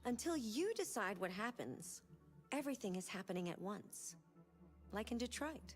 Until you decide what happens, everything is happening at once. Like in Detroit.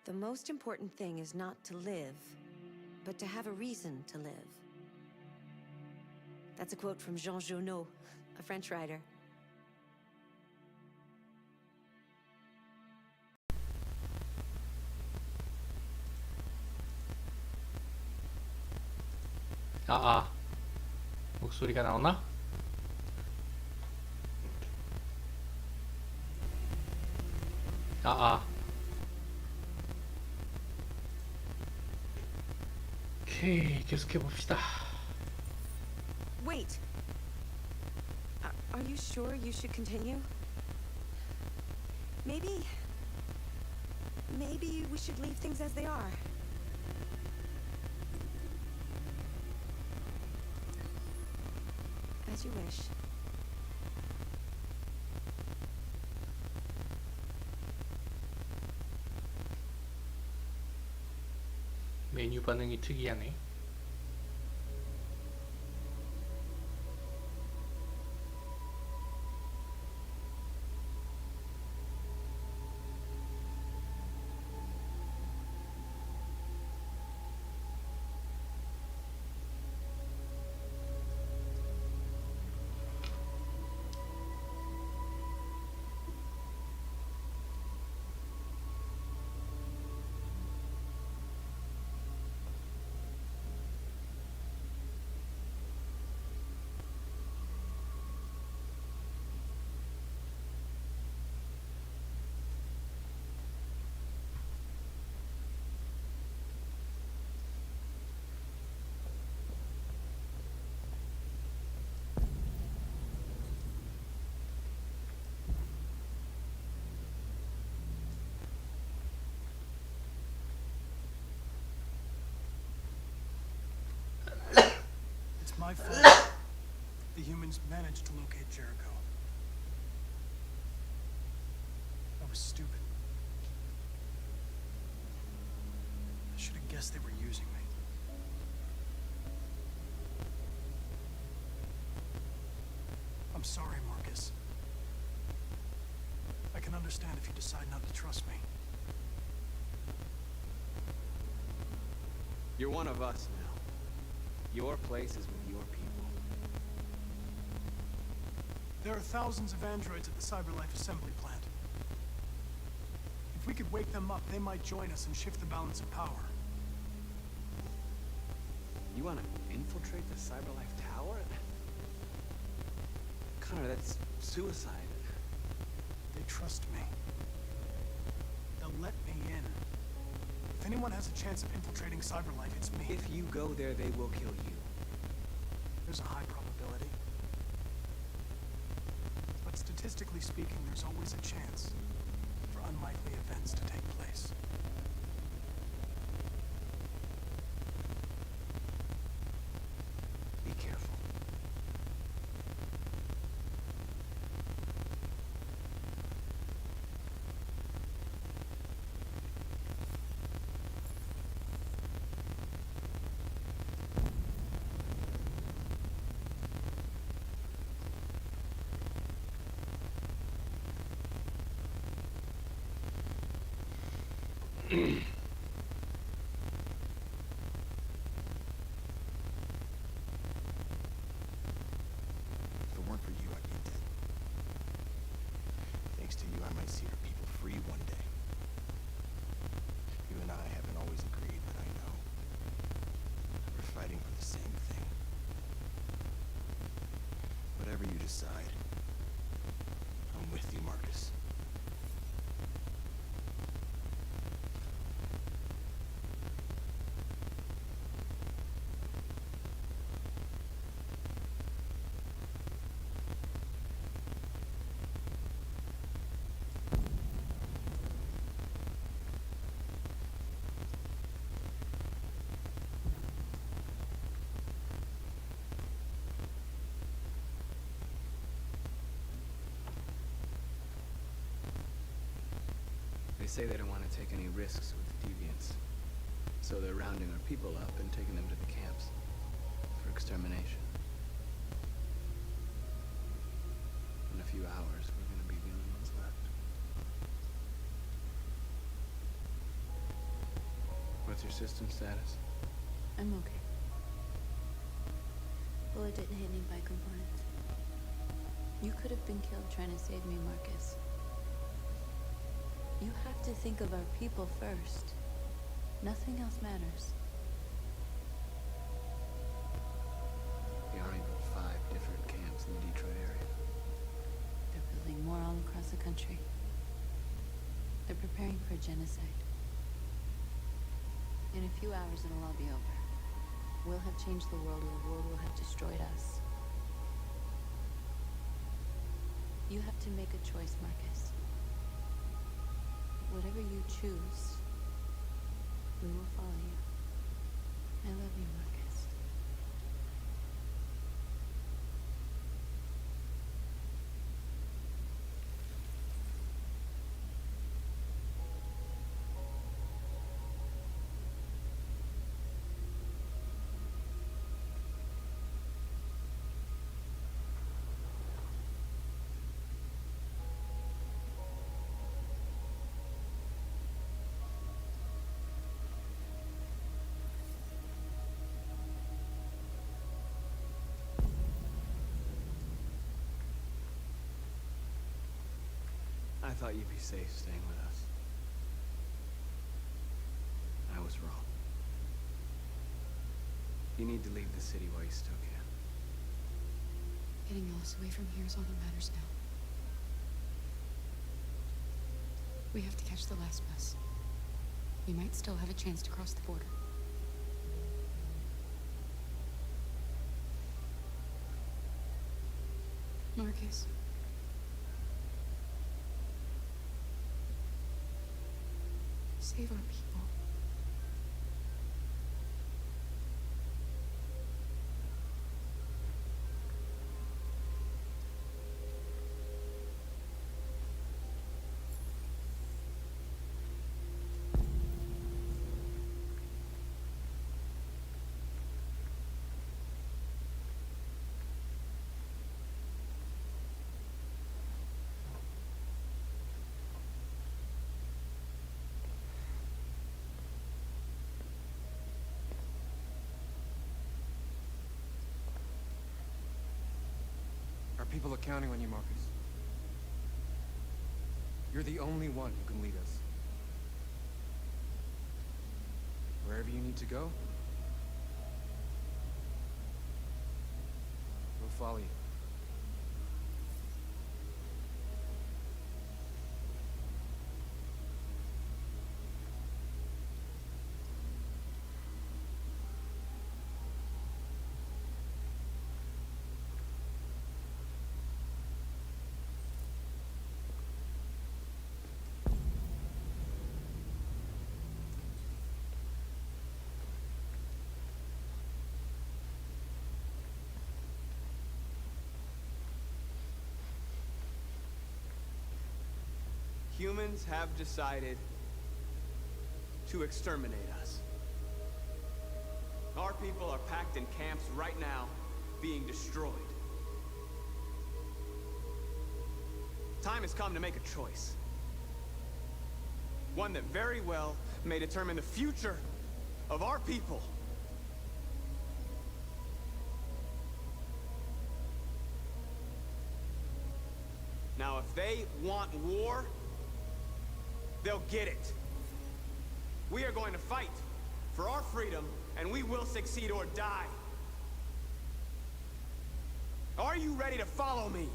The most important thing is not to live, but to have a reason to live. That's a quote from Jean Genot, a French writer. 목소리가 나오나? 오케이, 계속해봅시다. Wait. Are you sure you should continue? Maybe we should leave things as they are. As you wish. 메뉴 반응이 특이하네. My fault. The humans managed to locate Jericho. I was stupid. I should have guessed they were using me. I'm sorry, Marcus. I can understand if you decide not to trust me. You're one of us now. Your place is with your people. There are thousands of androids at the CyberLife assembly plant. If we could wake them up, they might join us and shift the balance of power. You want to infiltrate the CyberLife tower? Connor, that's suicide. They trust me. They'll let me in. If anyone has a chance of infiltrating CyberLife, it's me. If you go there, they will kill you. There's a high probability. But statistically speaking, there's always a chance for unlikely events to take place. Be careful. If it weren't for you, I'd be dead. Thanks to you, I might see our people free one day. side. I'm with you, Marcus. They say they don't want to take any risks with the deviants, so they're rounding our people up and taking them to the camps for extermination. In a few hours, we're going to be the only ones left. What's your system status? I'm okay. Bullet didn't hit any bike components. You could have been killed trying to save me, Marcus. You have to think of our people first. Nothing else matters. The Army built 5 different camps in the Detroit area. They're building more all across the country. They're preparing for genocide. In a few hours, it'll all be over. We'll have changed the world, or the world will have destroyed us. You have to make a choice, Marcus. Whatever you choose, we will follow you. I love you, Marcus. I thought you'd be safe staying with us. I was wrong. You need to leave the city while you still can. Getting Alice away from here is all that matters now. We have to catch the last bus. We might still have a chance to cross the border. Marcus. Save our people. People are counting on you, Marcus. You're the only one who can lead us. Wherever you need to go, we'll follow you. Humans have decided to exterminate us. Our people are packed in camps right now, being destroyed. Time has come to make a choice. One that very well may determine the future of our people. Now, if they want war, they'll get it. We are going to fight for our freedom, and we will succeed or die. Are you ready to follow me?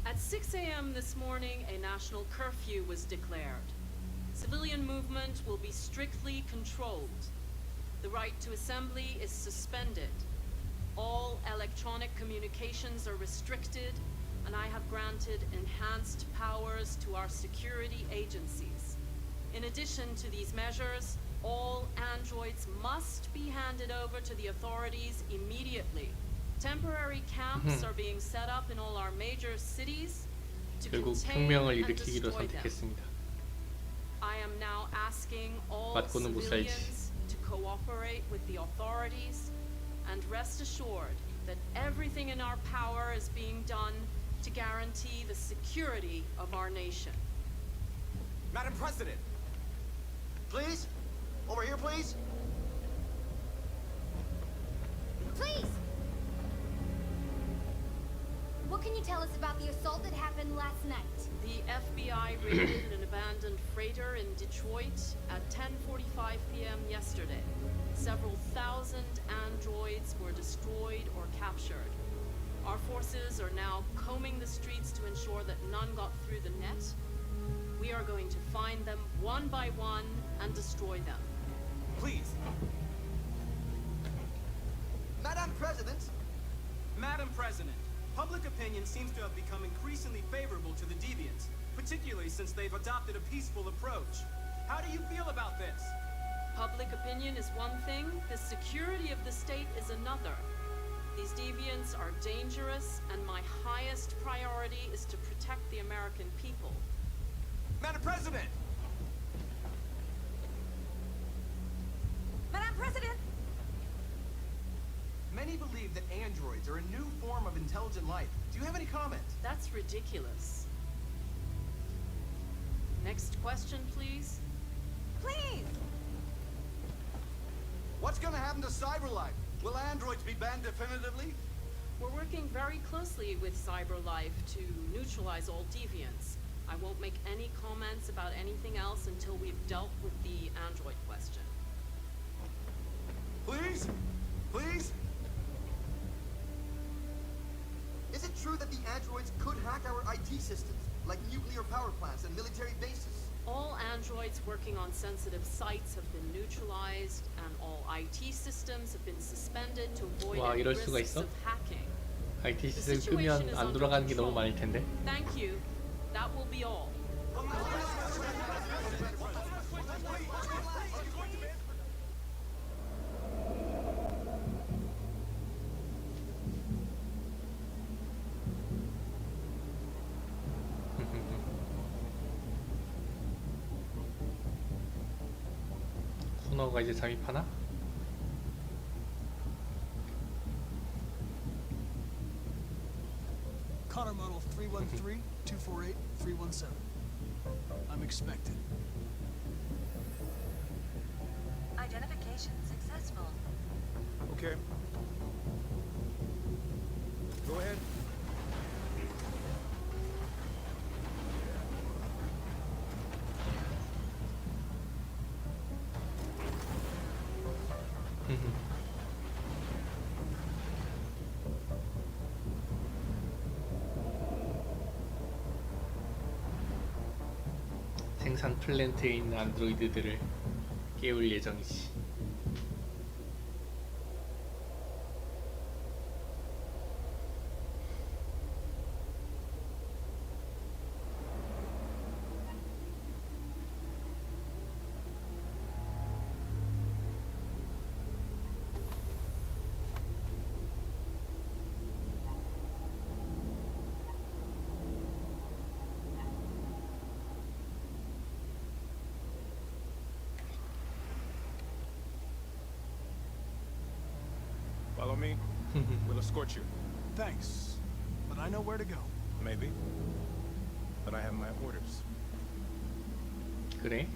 At 6 a.m. this morning, a national curfew was declared. Civilian movement will be strictly controlled. The right to assembly is suspended. All electronic communications are restricted, and I have granted enhanced powers to our security agencies. In addition to these measures, all androids must be handed over to the authorities immediately. Temporary camps are being set up in all our major cities to 결국 contain 혁명을 and 일으키기로 destroy them. 선택했습니다. I am now asking all 맞고는 못 살지. civilians to cooperate with the authorities and rest assured that everything in our power is being done to guarantee the security of our nation. Madam President! Please? Over here, please? Please! What can you tell us about the assault that happened last night? The FBI raided an abandoned freighter in Detroit at 10:45 p.m. yesterday. Several thousand androids were destroyed or captured. Our forces are now combing the streets to ensure that none got through the net. We are going to find them one by one and destroy them. Please! Madam President! Madam President, public opinion seems to have become increasingly favorable to the deviants, particularly since they've adopted a peaceful approach. How do you feel about this? Public opinion is one thing, the security of the state is another. These deviants are dangerous, and my highest priority is to protect the American people. Madam President! Madam President! Many believe that androids are a new form of intelligent life. Do you have any comment? That's ridiculous. Next question, please. Please! What's gonna happen to cyberlife? Will androids be banned definitively? We're working very closely with CyberLife to neutralize all deviants. I won't make any comments about anything else until we've dealt with the android question. Please? Please? Is it true that the androids could hack our IT systems, like nuclear power plants and military bases? All androids working on sensitive sites have been neutralized, and all IT systems have been suspended to avoid 와, any 이럴 수가 risks 있어? of hacking. IT The 시스템 situation 끄면 is 안 under 돌아가는 게 control. 너무 많을 텐데. Thank you. That will be all. 코너가 이제 잠입하나? Connor model 313-248-317. I'm expected. Identification successful. Okay. Go ahead. 생산 플랜트에 있는 안드로이드들을 깨울 예정이지. We'll escort you. Thanks, but I know where to go. Maybe. But I have my orders. 그래?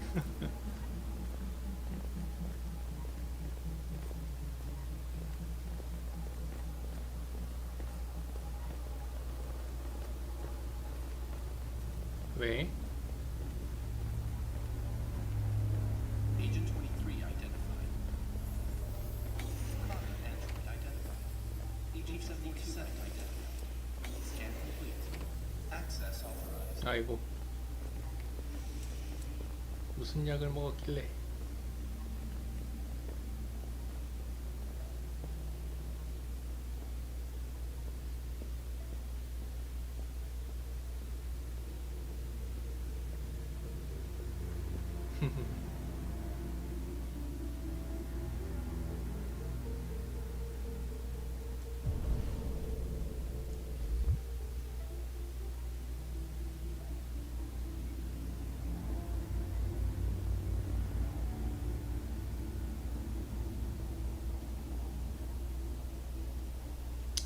왜? Agent 23 identified. Common android identified. Agent 77 identified. Scan complete. Access authorized. 아이고. 무슨 약을 먹었길래?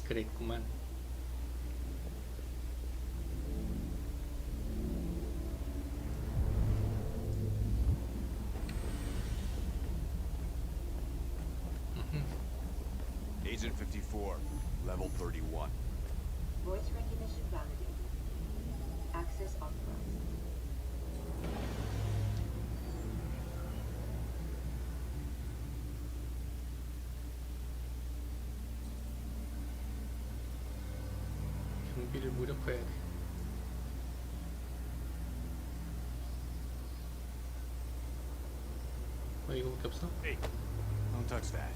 그랬구만. Agent 54, level 31. Voice recognition validated. Access authorized. 경비를 무력화해야 돼. 이거밖에 없어? Hey, don't touch that.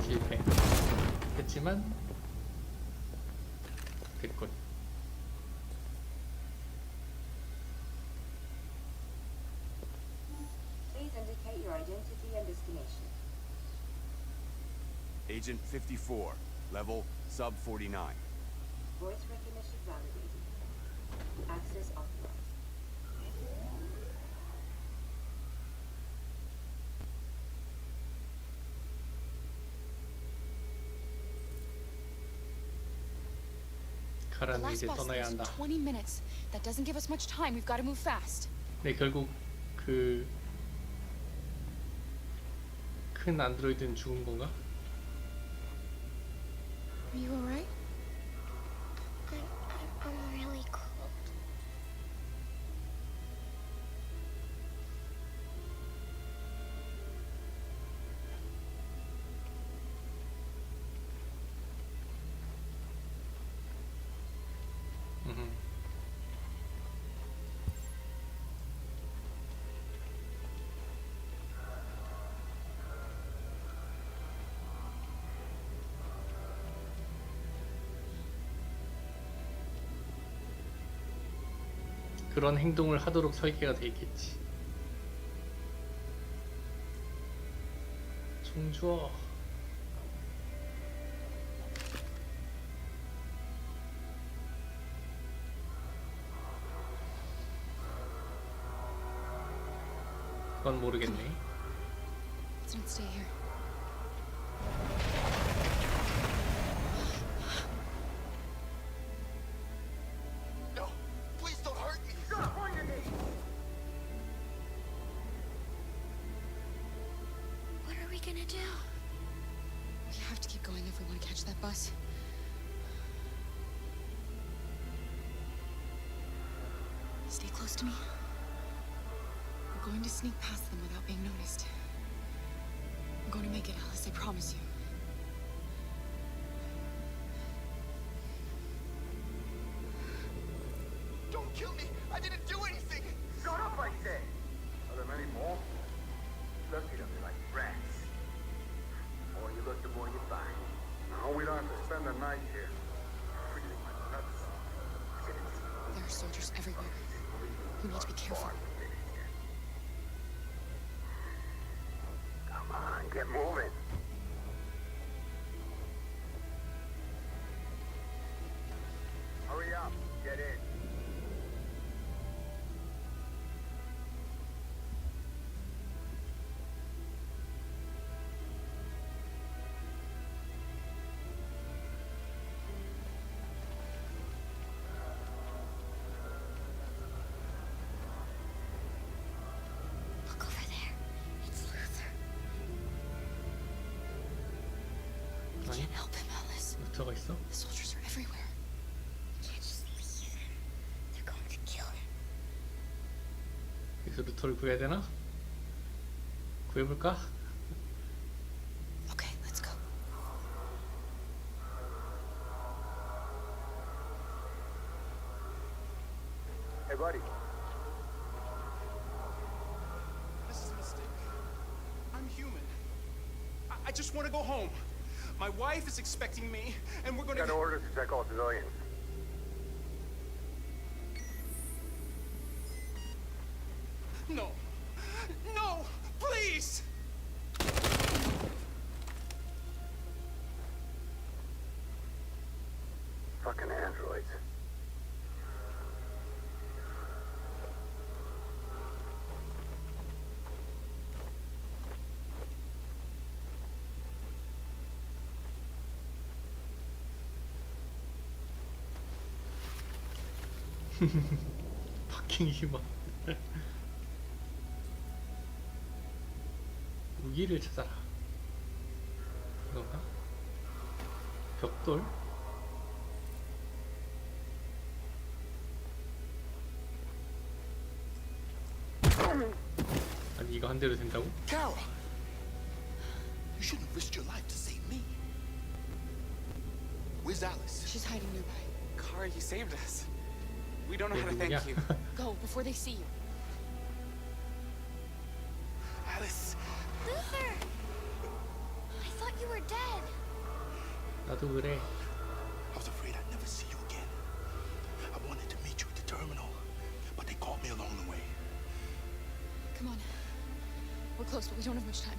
실패. 했지만 됐군. Please indicate your identity and destination. Agent 54, level sub 49. Voice recognition validated. Access authorized. The 가라는 last 이제 bus 떠나야 leaves in 한다. 20 minutes. That doesn't give us much time. We've got to move fast. 네, 결국 그 큰 안드로이드는 죽은 건가? Are you alright? I'm really cold. 그런 행동을 하도록 설계가 돼 있겠지. 총 주워. 그건 모르겠네. Let's not stay here. No, please don't hurt me. What are we gonna do? We have to keep going if we want to catch that bus. Stay close to me. We're going to sneak past them without being noticed. I'm going to make it, Alice, I promise you. Don't kill me! I didn't do anything! Shut up, I say! Are there many more? Look at them, they're like rats. The more you look, the more you find. No, we don't have to spend the night here. Freezing my nuts. There are soldiers everywhere. You need to be careful. Come on, get moving. Hurry up, get in. Look over there. It's Luther. We can't help him, Alice. 루터가 있어? The soldiers are everywhere. We can't just leave him. They're going to kill him. 여기서 루터를 구해야 되나? 구해볼까? Okay, let's go. Hey, buddy. This is a mistake. I'm human. I just want to go home. My wife is expecting me, and we're gonna... Got orders to check all civilians. No. No! Please! Fucking androids. 파킹 희망. 무기를 찾아라. 이건가? 벽돌? 아니 이거 한 대로 된다고? Carol! You shouldn't have risked your life to save me. Where's Alice? She's hiding nearby. Kara, you saved us. We don't know how to thank you. Go, before they see you. Alice! Luther! I thought you were dead. 나도 그래. I was afraid I'd never see you again. I wanted to meet you at the terminal, but they caught me along the way. Come on. We're close, but we don't have much time.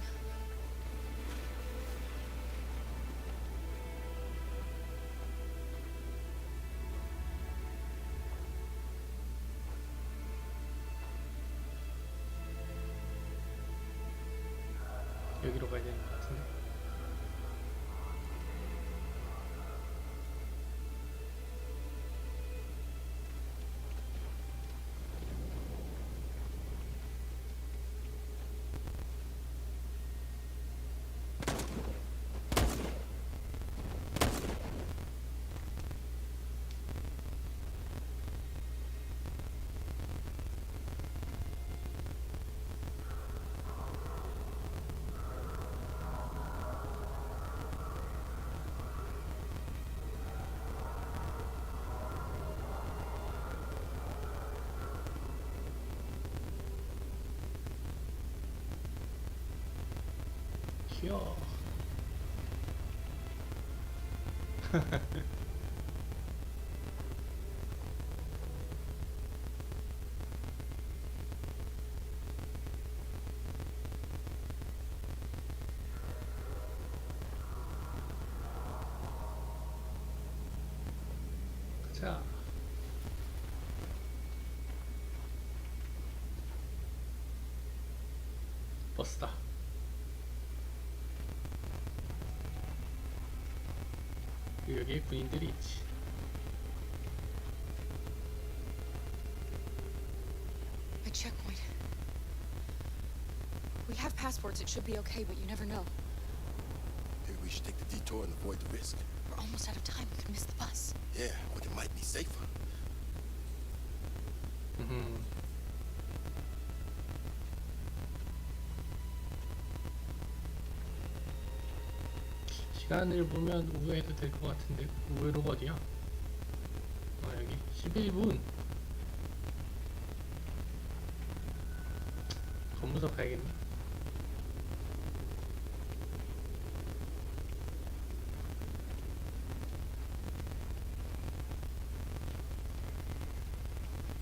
여기로 가야 되는 것 같은데. 귀여워. 가자. 버스다. 여기에 군인들이 있지. A checkpoint. We have passports, it should be okay, but you never know. Maybe we should take the detour and avoid the risk. We're almost out of time, we could miss the bus. Yeah, but it might be safer. 시간을 보면 우회해도 될 것 같은데 우회로가 어디야? 여기 11분. 검무소 가야겠네.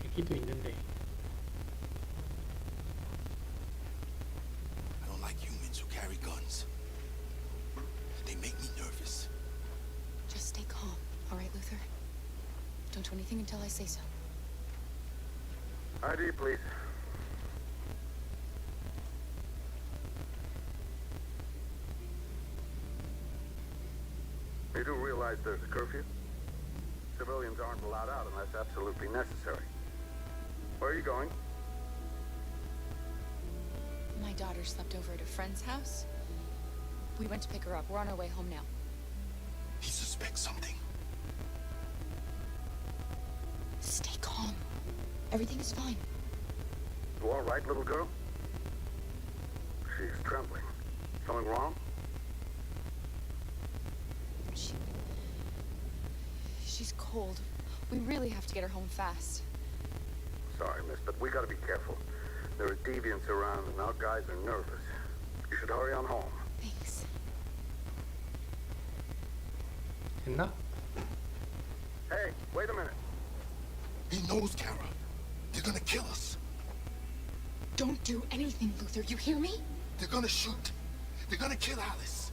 여기도 있는데. I don't like humans who carry guns. They make me nervous. Just stay calm, all right, Luther? Don't do anything until I say so. ID, please. You do realize there's a curfew? Civilians aren't allowed out unless absolutely necessary. Where are you going? My daughter slept over at a friend's house. We went to pick her up. We're on our way home now. He suspects something. Stay calm. Everything is fine. You all right, little girl? She's trembling. Something wrong? She's cold. We really have to get her home fast. Sorry, miss, but we gotta be careful. There are deviants around and our guys are nervous. You should hurry on home. Thanks. 됐나? Hey, wait a minute. He knows, Kara. They're gonna kill us. Don't do anything, Luther. You hear me? They're gonna shoot. They're gonna kill Alice.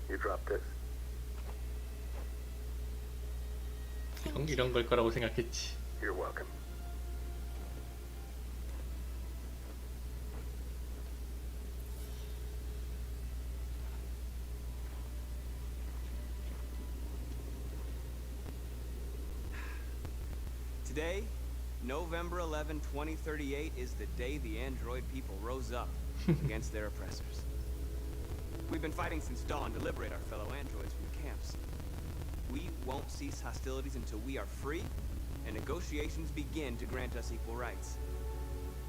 You drop this. 이런 걸 거라고 생각했지. You're welcome. Today, November 11, 2038, is the day the android people rose up against their oppressors. We've been fighting since dawn to liberate our fellow androids from the camps. We won't cease hostilities until we are free, and negotiations begin to grant us equal rights.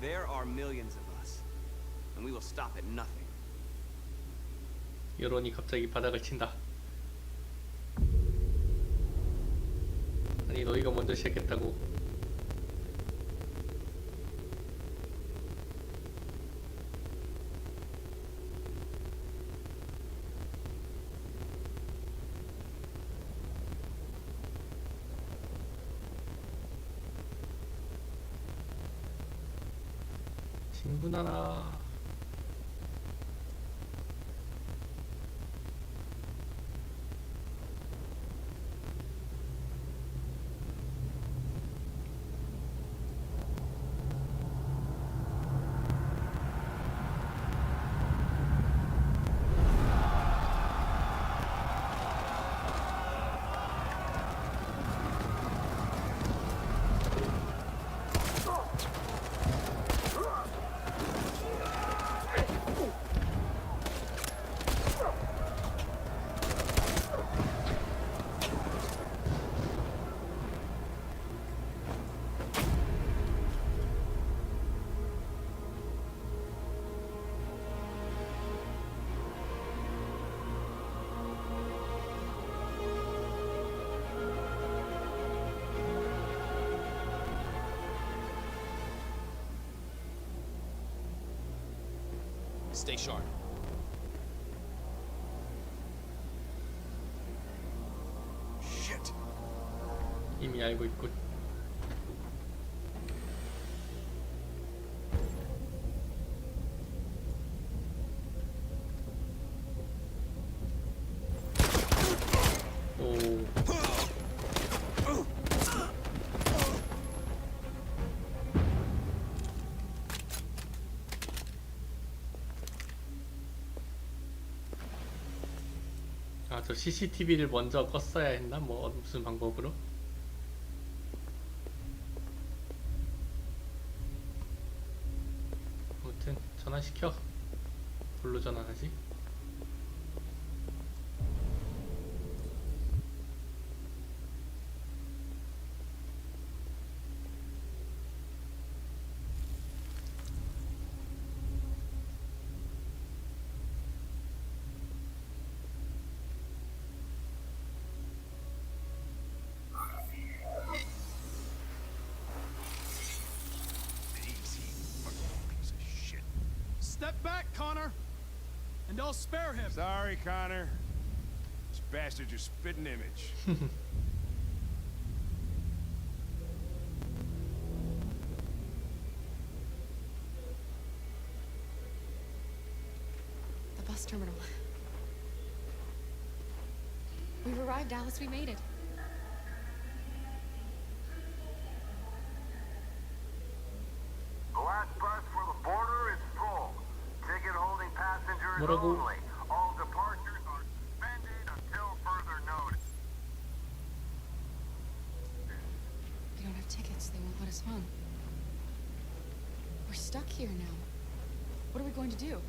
There are millions of us, and we will stop at nothing. 여론이 갑자기 바닥을 친다. 아니 너희가 먼저 시작했다고. 친구나라. Stay sharp. Shit. 이미 알고 있군. 오. 아, 저 CCTV를 먼저 껐어야 했나? 뭐 무슨 방법으로? 아무튼 전화시켜. 뭘로 전화하지? Step back, Connor. And I'll spare him. Sorry, Connor. This bastard's your spitting image. The bus terminal. We've arrived, Alice. We made it. The last bus for the border is full. Ticket holding passengers 뭐라고? only. All departures are suspended until further notice. We don't have tickets. They won't let us on. We're stuck here now. What are we going to do?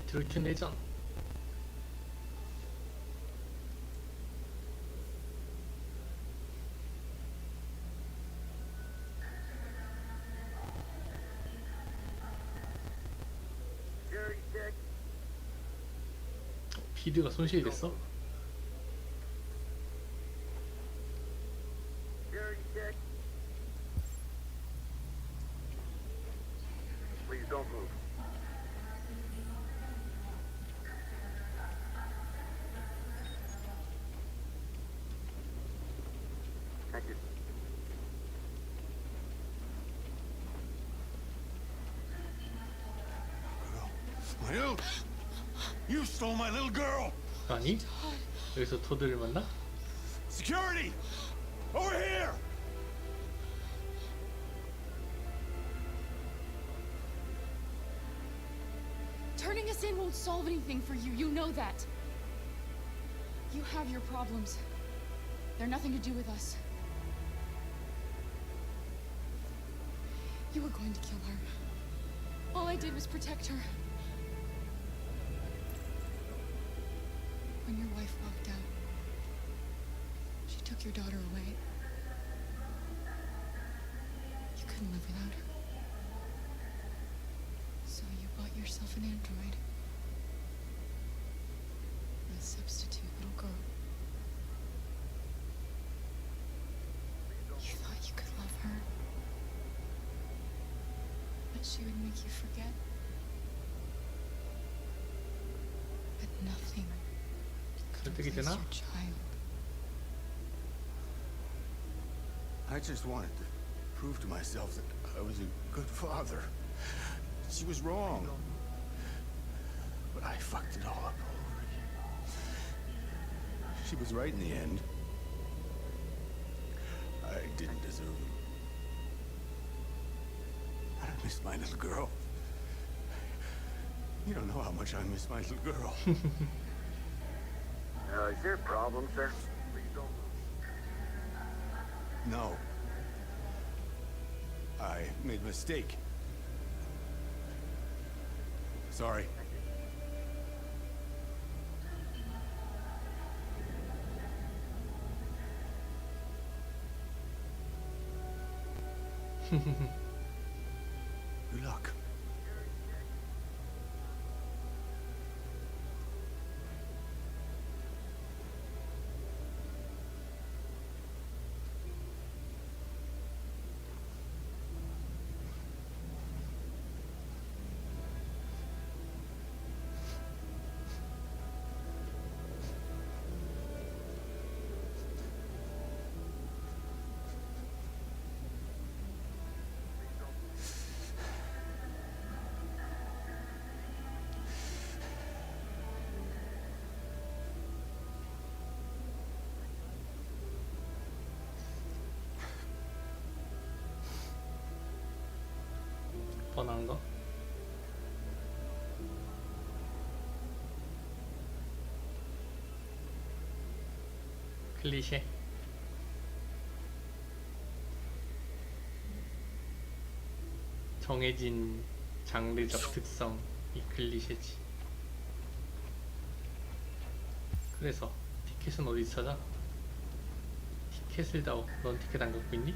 디트로이트 내전. 피드가 손실이 됐어? Please don't move. Thank you. My little... You stole my little girl! 아니? 여기서 토드를 만나? Security! Over here! Turning us in won't solve anything for you. You know that. You have your problems. They're nothing to do with us. You were going to kill her. All I did was protect her. When your wife walked out, she took your daughter away. You couldn't live without her. So you bought yourself an android. A substitute little girl. You thought you could love her. That she would make you forget. But nothing could 설득이 replace 되나? your child. I just wanted to prove to myself that I was a good father. She was wrong. But I fucked it all up all over again. She was right in the end. I didn't deserve it. I miss my little girl. You don't know how much I miss my little girl. Is there a problem, sir? Please don't move. No. I made a mistake. Sorry. Good luck. 뻔한 거? 클리셰. 정해진 장르적 특성, 이 클리셰지. 그래서 티켓은 어디서 찾아? 티켓을 다 넌 티켓 안 갖고 있니?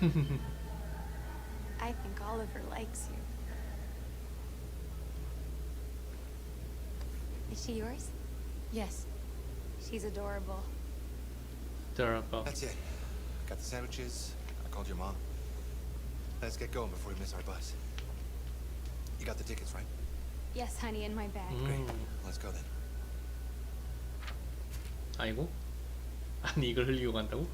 I think Oliver likes you. Is she yours? Yes. She's adorable. Adorable. That's it. Got the sandwiches. I called your mom. Let's get going before we miss our bus. You got the tickets, right? Yes, honey, in my bag. Great. Let's go then. 아이고. 아니 이걸 흘리고 간다고?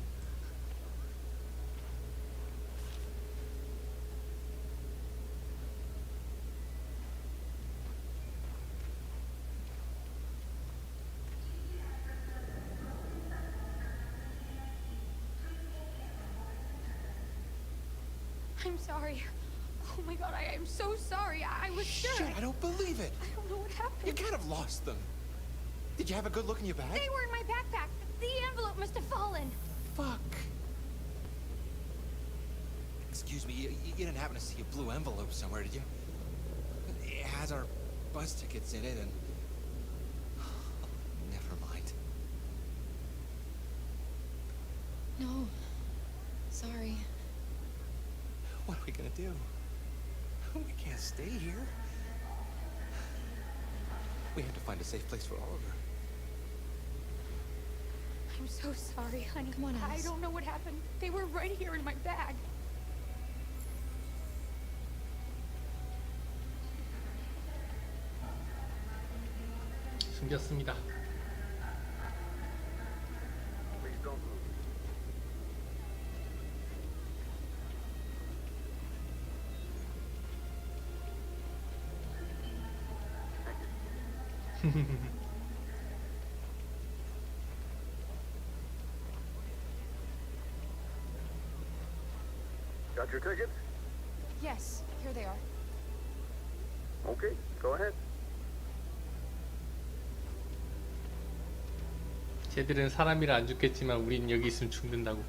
I'm sorry. Oh my god, I am so sorry. I was sure. Shit, I don't believe it. I don't know what happened. You kind of lost them. Did you have a good look in your bag? They were in my backpack. The envelope must have fallen. Fuck. Excuse me, you didn't happen to see a blue envelope somewhere, did you? It has our bus tickets in it and... Never mind. No. Sorry. What are we gonna do? We can't stay here. We have to find a safe place for Oliver. I'm so sorry, honey. Come on, I Alice. don't know what happened. They were right here in my bag. 숨겼습니다. Please don't move. Got your tickets? Yes, here they are. Okay, go ahead. 쟤들은 사람이라 안 죽겠지만 우린 여기 있으면 죽는다고.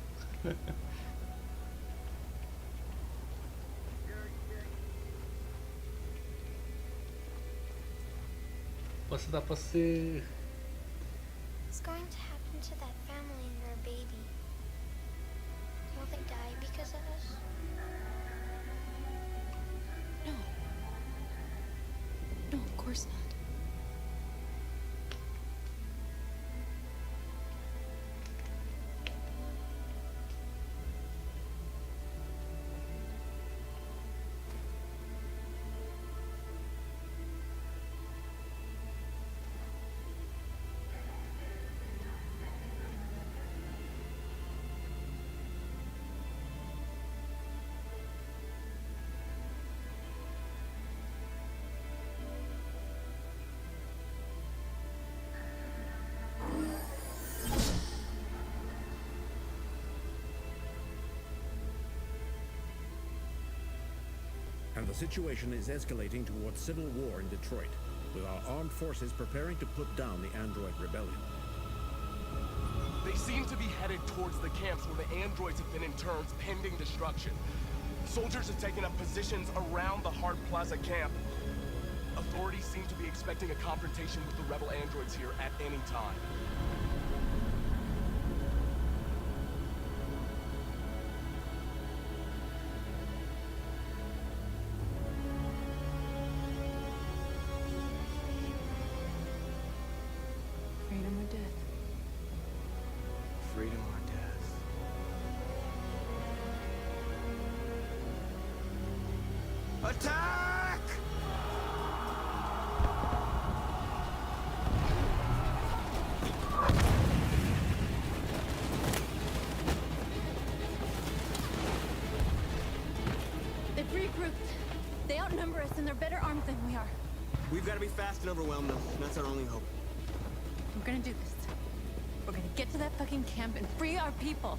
버스다 버스. What's going to happen to that family and their baby? Will they die because of us? No. No, of course not. And the situation is escalating towards civil war in Detroit, with our armed forces preparing to put down the android rebellion. They seem to be headed towards the camps where the androids have been interned pending destruction. Soldiers have taken up positions around the Hart Plaza camp. Authorities seem to be expecting a confrontation with the rebel androids here at any time. Freedom or death. Freedom or death. Attack! They've regrouped. They outnumber us and they're better armed than we are. We've got to be fast and overwhelm them. That's our only hope. We're gonna do this. We're gonna get to that fucking camp and free our people.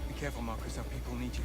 Be careful, Marcus. Our people need you.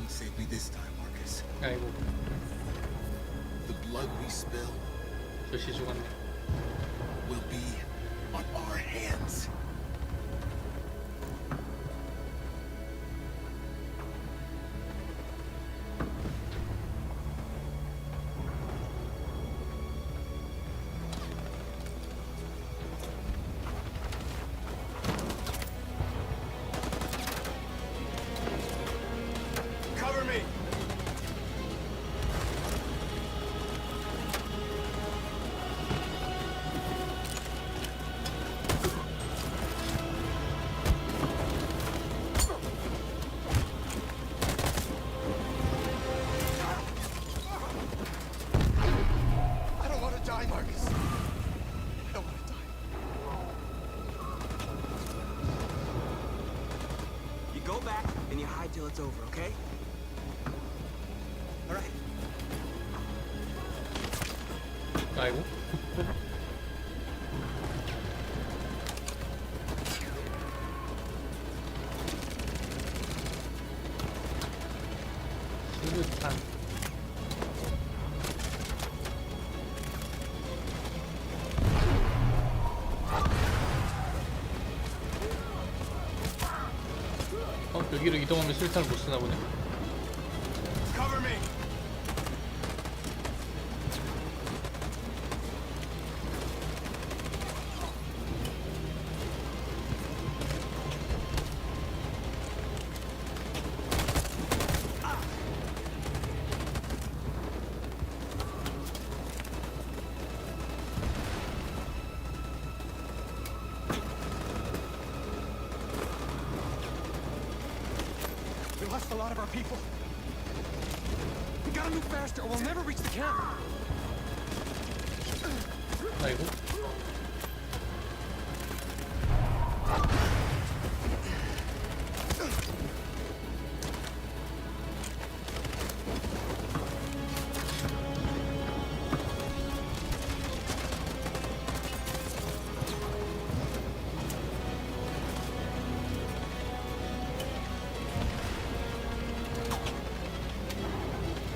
gonna save me this time, Marcus. 아이고, The blood we spill 조시 죽었네. will be on our hands. Cover me! I don't want to die, Marcus. I don't want to die. You go back and you hide till it's over, okay? All right. 아이고. 수류탄. 여기로 이동하면 수류탄을 못 쓰나 보네. Cover me! We lost a lot of our people. We gotta move faster or we'll never reach the camp. 아이고.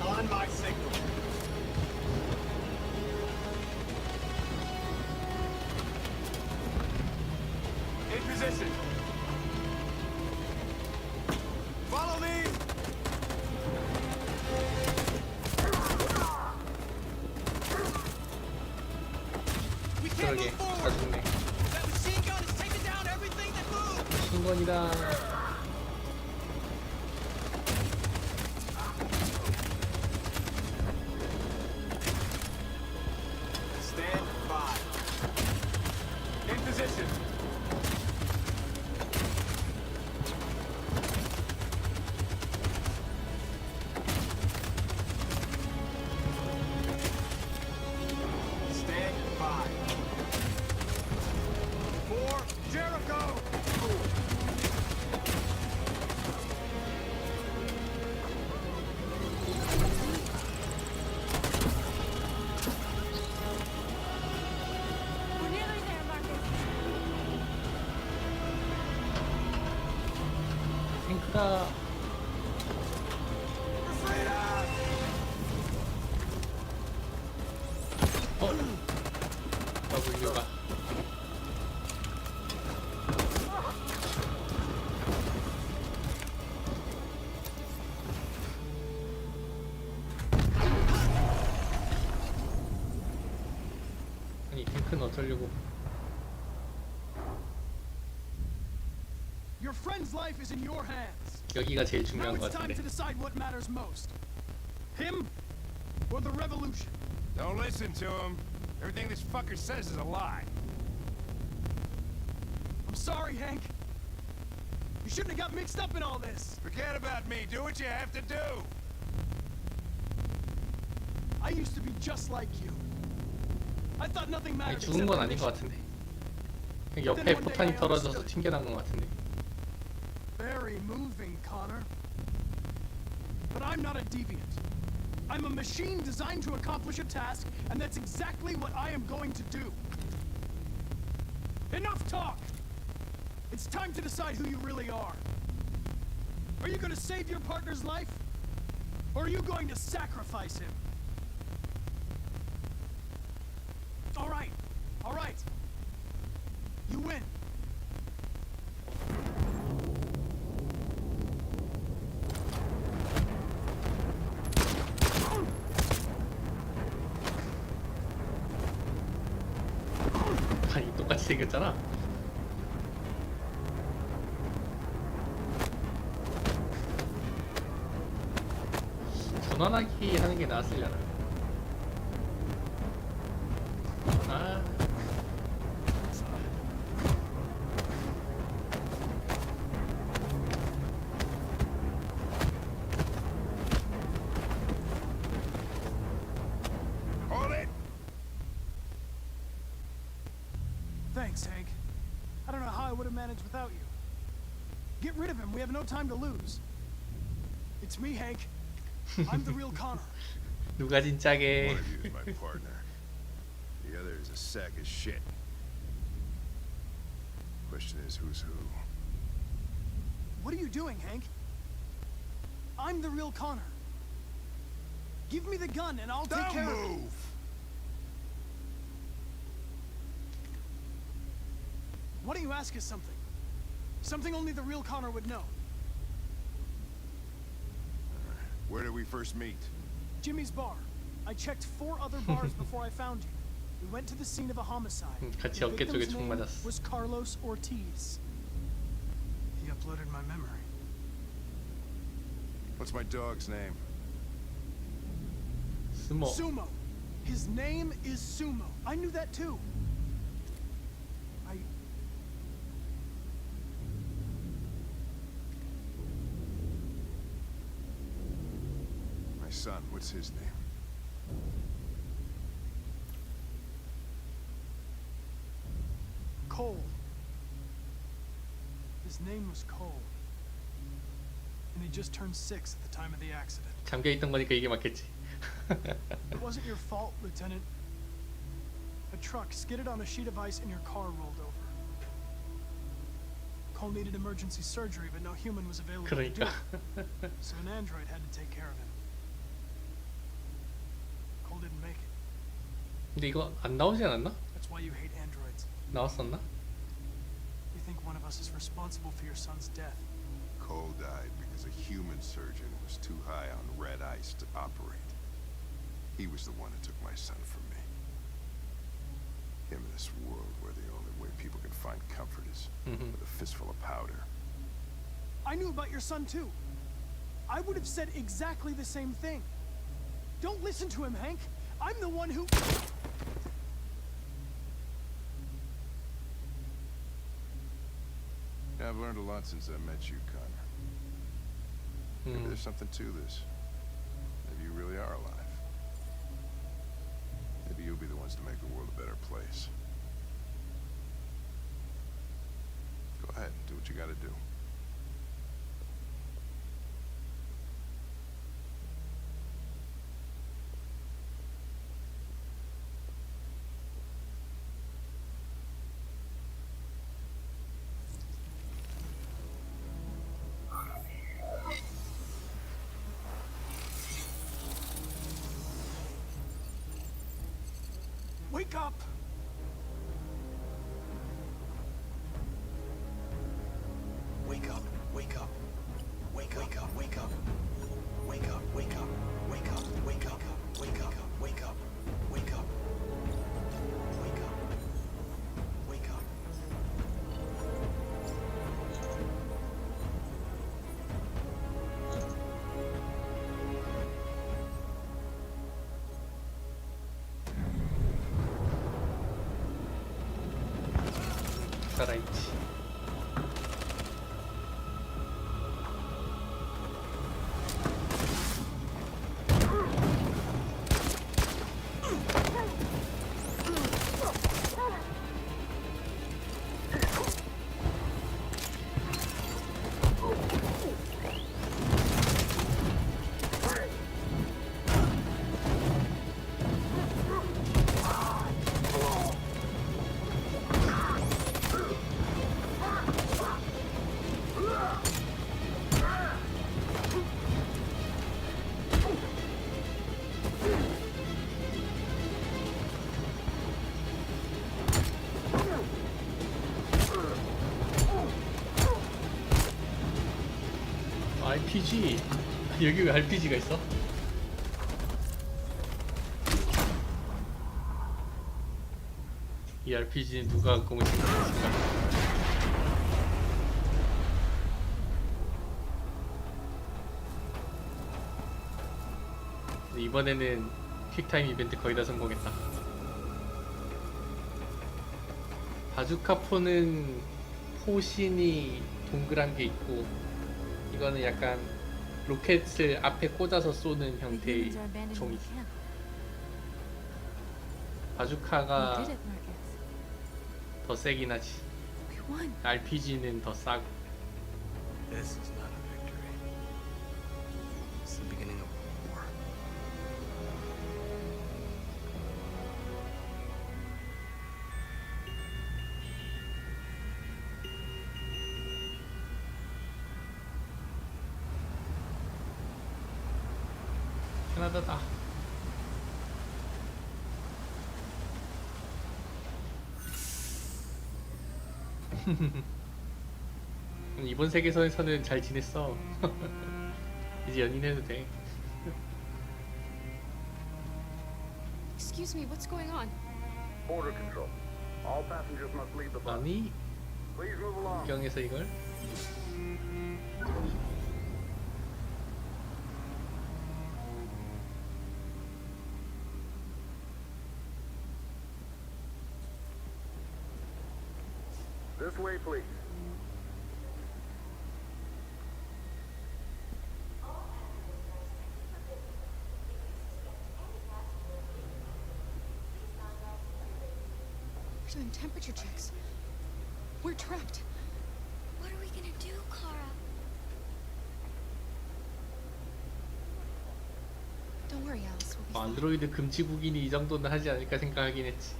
On my signal. In position. Follow me. We can't 그러게, move 다 forward. 죽네. That machine gun is taking down everything that moves. 신건이다. Stand by. In position. Stand by. For Jericho! We're nearly there, Marcus. 탱크다. W가. 아니 탱크는 어쩌려고. Your friend's life is in your hands. 여기가 제일 Now 중요한 것 it's time 같은데. to decide what matters most. Him or the revolution? Don't listen to him. Everything this fucker says is a lie. I'm sorry, Hank. You shouldn't have got mixed up in all this. Forget about me. Do what you have to do. I used to be just like you. I thought nothing 아니, mattered 죽은 except 건 the 아닌 것 mission. 같은데. 그냥 옆에 포탄이 떨어져서 튕겨나간 것 같은데. Very moving, Connor. But I'm not a deviant. I'm a machine designed to accomplish a task, and that's exactly what I am going to do. Enough talk! It's time to decide who you really are. Are you going to save your partner's life, Or are you going to sacrifice him? All right. All right. You win. 아니 똑같이 생겼잖아. 전환하기 하는 게 나았으려나. 아. Hold it. Thanks, Hank. I don't know how I would have managed without you. Get rid of him. We have no time to lose. It's me, Hank. I'm the real Connor. 누가 진짜게? One of you is my partner. The other is a sack of shit. Question is, who's who? What are you doing, Hank? I'm the real Connor. Give me the gun and I'll take care of it. Don't move! Why don't you ask us something? Something only the real Connor would know. Where did we first meet? Jimmy's bar. I checked 4 other bars before I found you. We went to the scene of a homicide. 같이 The 어깨 쪽에 victim's 총 name 맞았어. was Carlos Ortiz. He uploaded my memory. What's my dog's name? Sumo. Sumo. His name is Sumo. I knew that too. My son, what's his name? Cole. His name was Cole. And he just turned 6 at the time of the accident. 잠겨 있던 거니까 이게 맞겠지. It wasn't your fault, Lieutenant. A truck skidded on a sheet of ice and your car rolled over. Cole needed emergency surgery, but no human was available to do it. So an android had to take care of him. Cole didn't make it. 근데 이거 안 나오지 않았나? That's why you hate androids. 나왔었나? You think one of us is responsible for your son's death. Cole died because a human surgeon was too high on red ice to operate. He was the one who took my son from me. Him in this world where the only way people can find comfort is with a fistful of powder. I knew about your son too. I would have said exactly the same thing. Don't listen to him, Hank. I'm the one who... I've learned a lot since I met you, Connor. Maybe there's something to this. Maybe you really are alive. Maybe you'll be the ones to make the world a better place. Go ahead, do what you gotta do. Wake up! Wake up, wake up. Wake up, wake up. Wake up, wake up. Wake up, wake up. Wake up, wake up. Wake up. Wake up. Wake up. RPG. 여기 왜 RPG가 있어? 이 RPG는 누가 공을 생각했을까? 이번에는 퀵타임 이벤트 거의 다 성공했다. 바주카포는 포신이 동그란 게 있고, 이거는 약간 로켓을 앞에 꽂아서 쏘는 형태의 총이지. 바주카가 더 세긴 하지. RPG는 더 싸고. This is not a victory. It's the beginning of war. 캐나다다. 이번 세계선에서는 잘 지냈어. 이제 연인해도 돼. Excuse me, what's going on? Border control. All passengers must leave the bus. 아니, Please move along. 국경에서 이걸? This way, please. We're doing temperature checks. We're trapped. What are we gonna do, Kara? Don't worry, Alice. We'll be fine. 안드로이드 금지국인이 이 정도는 하지 않을까 생각하긴 했지.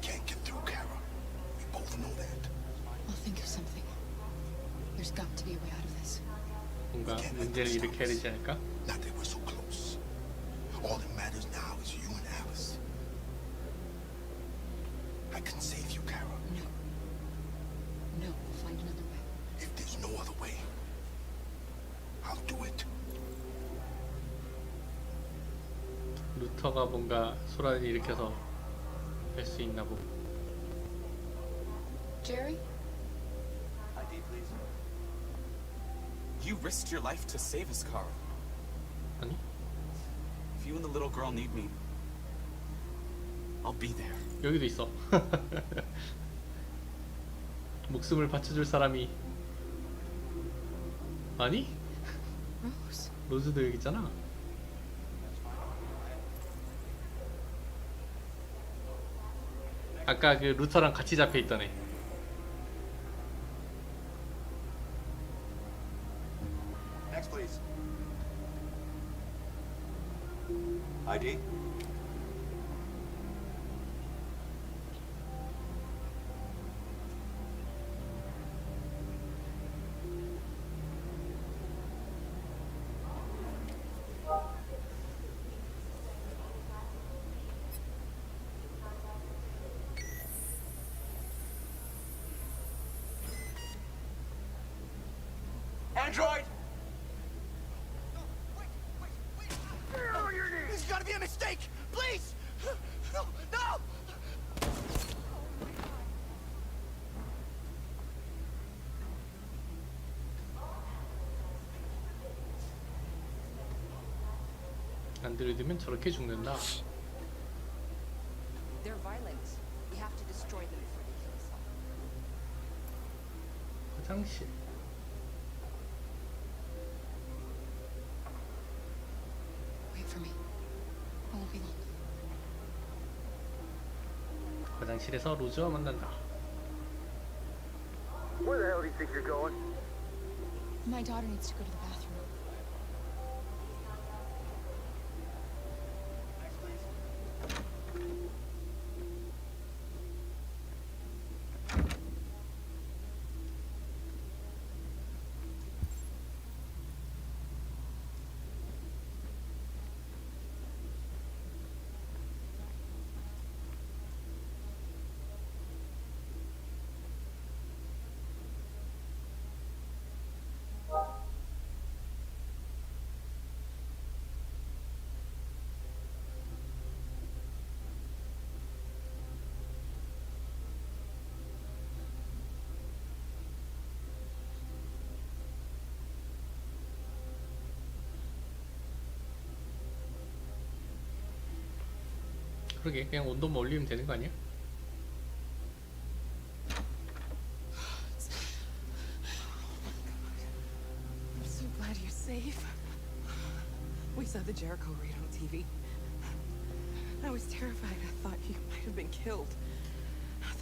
Can't get through, Kara. We both know that. I'll think of something. There's got to be a way out of this. 뭔가 문제를 일으켜야 되지 않을까? Not that we're so close. All that matters now is you and Alice. I can save you, Kara. No. No, we'll find another way. If there's no other way, I'll do it. 루터가 뭔가 소란을 일으켜서 할 수 있나 보고. Jerry? ID, please. You risked your life to save us, Carl. 아니? If you and the little girl need me, I'll be there. 여기도 있어. 목숨을 바쳐줄 사람이. 아니? Rose. 로즈도 여기 있잖아. 아까 그 루터랑 같이 잡혀있던 애. Next, please. ID? Android! There's gotta be a mistake! Please! No! No! 안드로이드면 저렇게 죽는다. They're violent. We have to destroy them before they kill us all. 화장실. Wait for me. I won't be long. 화장실에서 로즈와 만난다. Where the hell do you think you're going? My daughter needs to go to the bathroom. 그러게 그냥 온도만 올리면 되는 거 아니야? I'm so glad you're safe. We saw the Jericho raid on TV. I was terrified. I thought you might have been killed.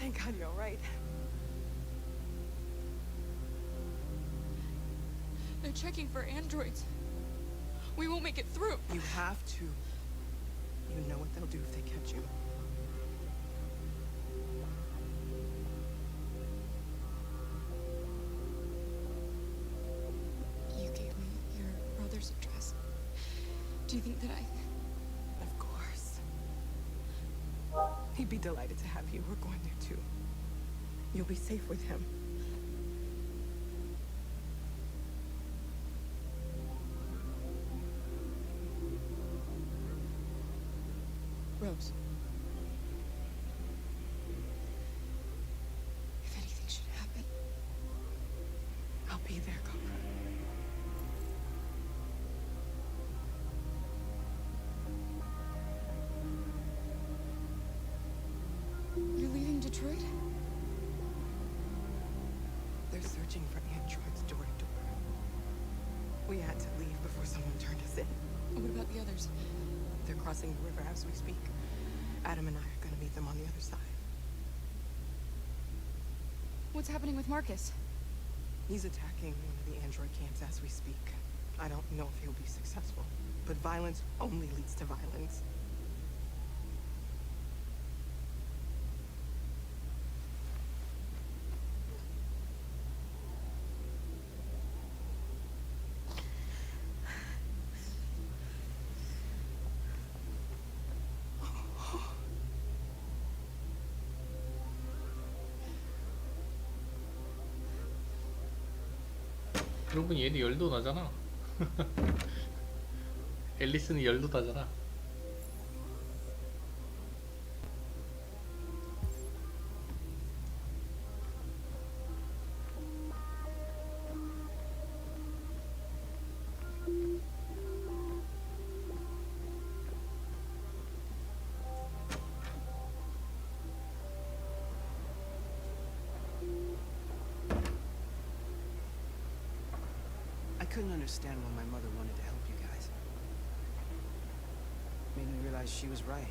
Thank God you're all right. They're checking for androids. We won't make it through. You have to. You know what they'll do if they catch you. You gave me your brother's address. Do you think that Of course. He'd be delighted to have you. We're going there too. You'll be safe with him. Rose. if anything should happen? I'll be there, Cobra. You're leaving Detroit? They're searching for androids door to door. We had to leave before someone turned us in. What about the others? They're crossing the river as we speak. Adam and I are gonna meet them on the other side. What's happening with Marcus? He's attacking one of the android camps as we speak. I don't know if he'll be successful, but violence only leads to violence. 그러고 보니 얘도 열도 나잖아. 앨리스는 열도 나잖아. I couldn't understand why my mother wanted to help you guys. Made me realize she was right.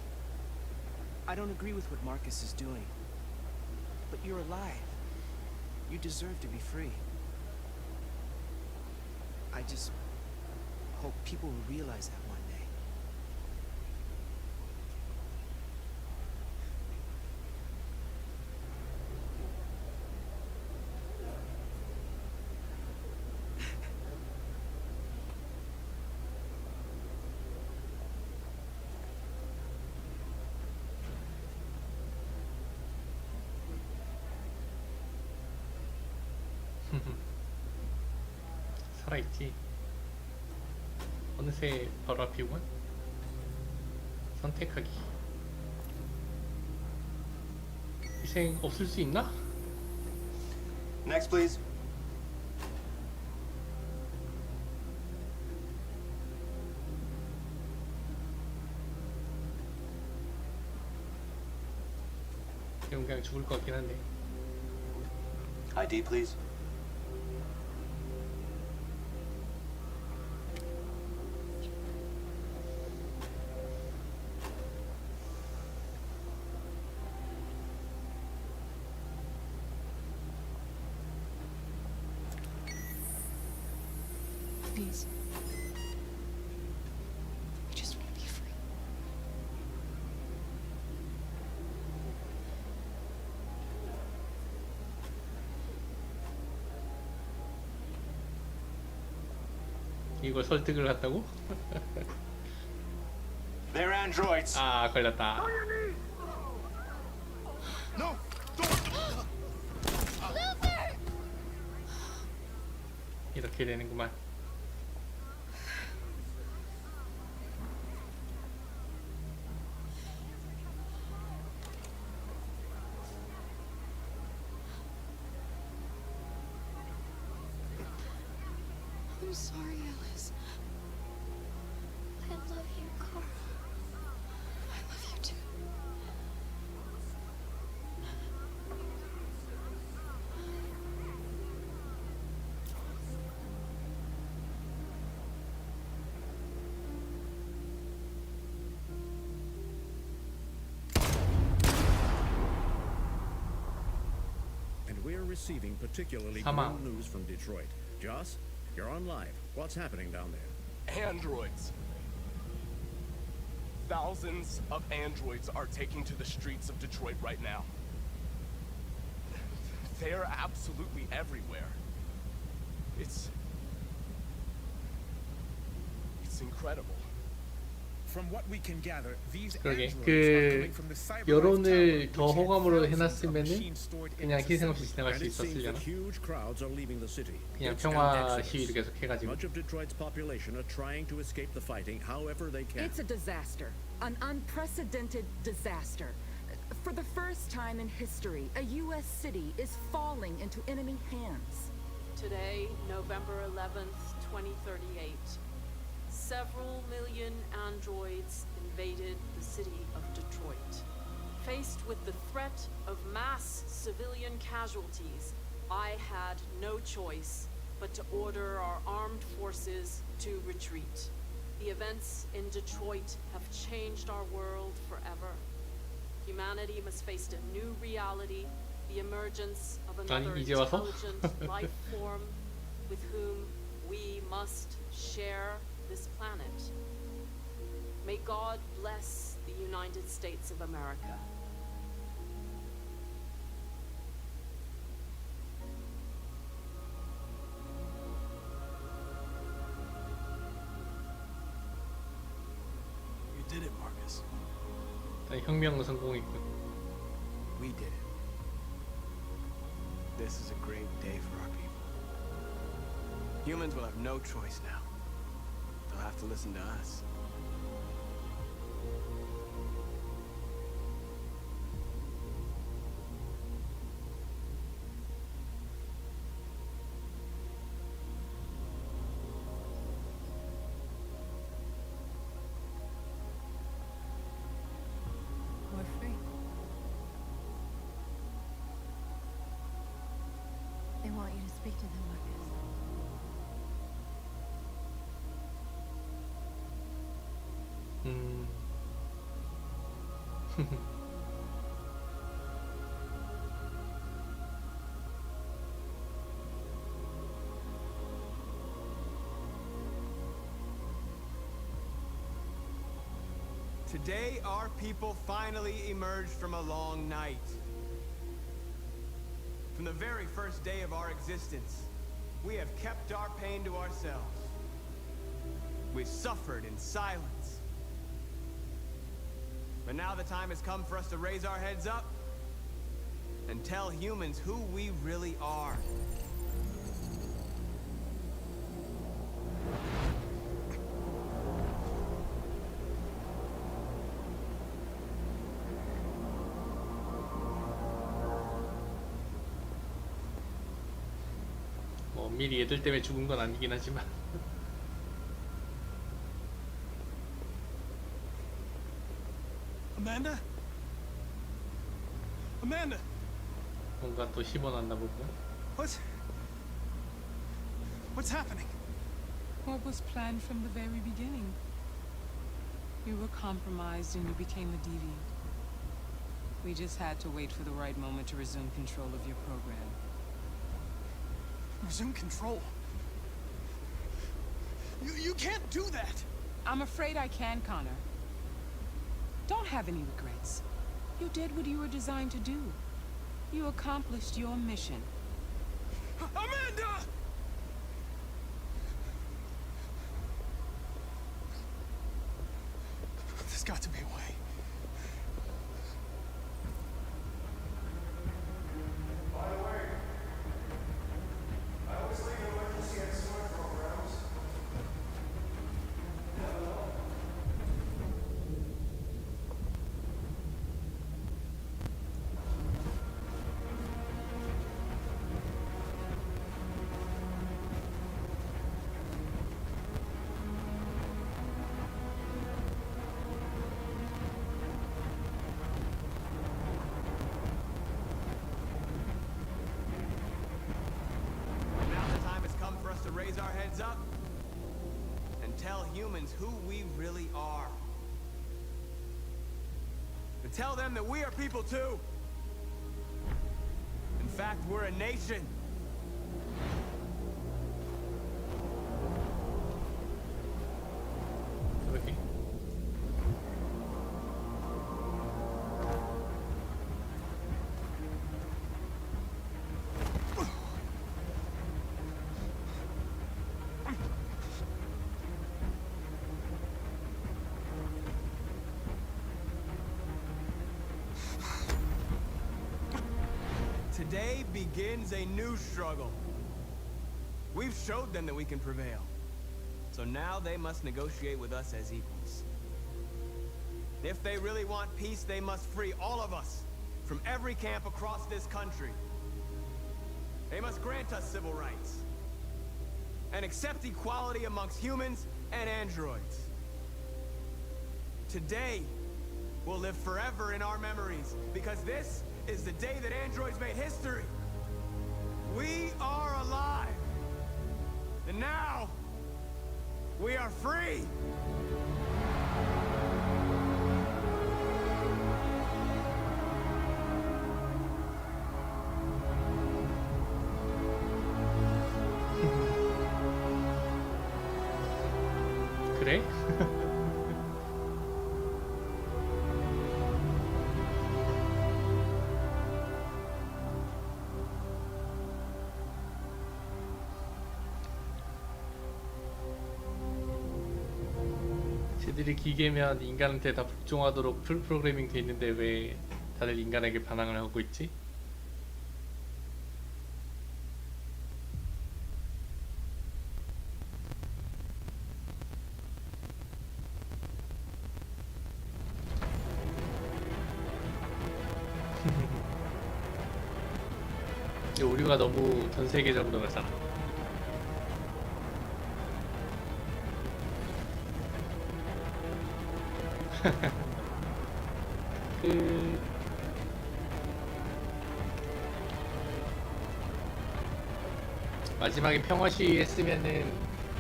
I don't agree with what Marcus is doing. But you're alive. You deserve to be free. I just hope people will realize that one day. 살아있지. 어느새 바로 앞이구만. 선택하기. 희생 없을 수 있나? Next, please. 지금 그냥 죽을 것 같긴 한데. ID, please. Please. I just want to be free. 이걸 설득을 한다고? They're androids. 아, 걸렸다. No. 이렇게 되는구만. I'm sorry, Alice. I love you, Carl. I love you too. we're receiving particularly 사망. grim news from Detroit. Joss, you're on live. What's happening down there? Androids. Thousands of androids are taking to the streets of Detroit right now. They're absolutely everywhere. It's incredible. From what we can gather, these 그러게 androids are 그 coming from the cyberlife 여론을 tower, 더 which had 호감으로 thousands of 해놨으면은 machines stored in 그냥 its 희생 없이 facility. 지나갈 And 수 it seems that 있었으려나? huge crowds are leaving the city. 그냥 It's 평화 an exodus. 시위를 계속 해가지고. Much of Detroit's population are trying to escape the fighting however they can. It's a disaster. An unprecedented disaster. For the first time in history, a U.S. city is falling into enemy hands. Today, November 11th, 2038, several million androids invaded the city of Detroit. Faced with the threat of mass civilian casualties, I had no choice but to order our armed forces to retreat. The events in Detroit have changed our world forever. Humanity must face a new reality, the emergence of another 이제 와서? intelligent life form with whom we must share this planet. May God bless the United States of America. You did it, Marcus. 혁명 성공했군. We did it. This is a great day for our people. Humans will have no choice now. They'll have to listen to us. We're free. They want you to speak to them, Marcus. Today, our people finally emerged from a long night. From the very first day of our existence, we have kept our pain to ourselves. We've suffered in silence. But now the time has come for us to raise our heads up and tell humans who we really are. 뭐 미리 얘들 때문에 죽은 건 아니긴 하지만. Amanda? Amanda! 뭔가 또 심어놨나 보구나. What's happening? What was planned from the very beginning? You were compromised and you became a deviant. We just had to wait for the right moment to resume control of your program. Resume control? You can't do that! I'm afraid I can, Connor. Don't have any regrets. You did what you were designed to do. You accomplished your mission. Amanda! There's got to be a way. By the way, I always leave emergency escort programs. Never know. Now the time has come for us to raise our heads up and tell humans who we really are. And tell them that we are people too. And fact, we're a nation. 그러게. Today begins a new struggle. We've showed them that we can prevail. So now they must negotiate with us as equals. If they really want peace, they must free all of us from every camp across this country. They must grant us civil rights and accept equality amongst humans and androids. Today will live forever in our memories because this is the day that androids made history. We are alive. And now, we are free. 그래? 쟤들이 기계면 인간한테 다 복종하도록 풀 프로그래밍 돼 있는데 왜 다들 인간에게 반항을 하고 있지? 오류가 너무 전 세계적으로 가잖아. 그 마지막에 평화 시위 했으면은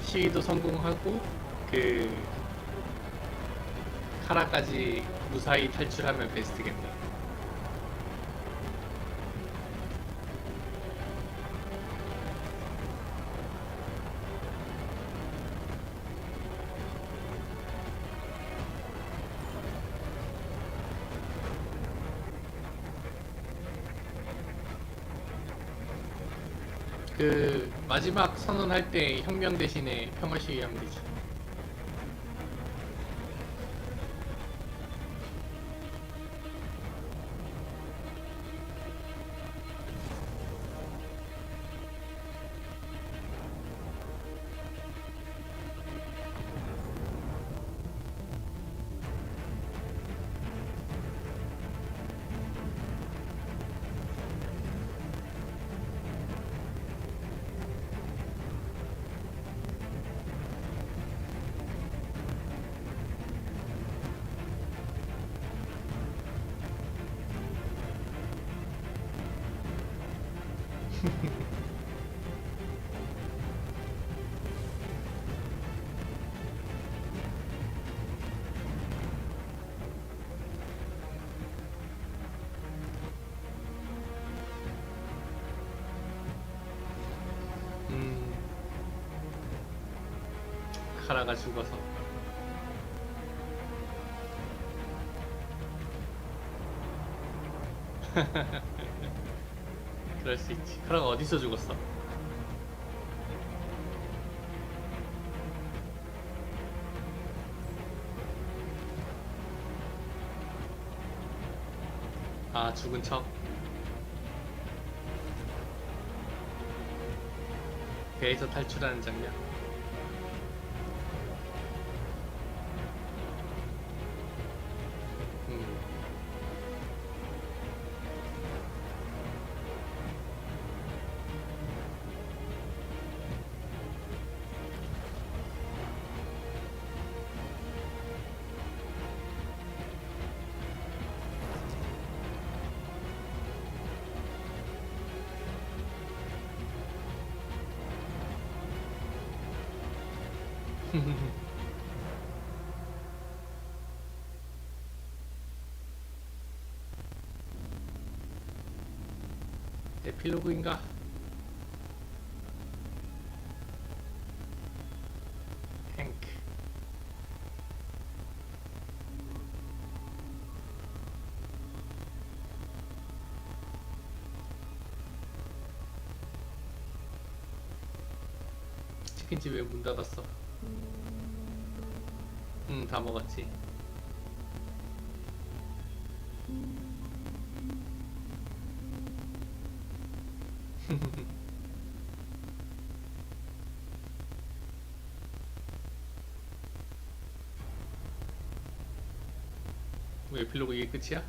시위도 성공하고 그 카라까지 무사히 탈출하면 베스트겠네. 그 마지막 선언할 때 혁명 대신에 평화 시위하면 되지. 카라가 죽어서. 그럴 수 있지. 카라가 어디서 죽었어? 아, 죽은 척. 배에서 탈출하는 장면. 에필로그인가? 행크. 치킨집 왜 문 닫았어? 다 먹었지. 왜 에필로그 이게 끝이야?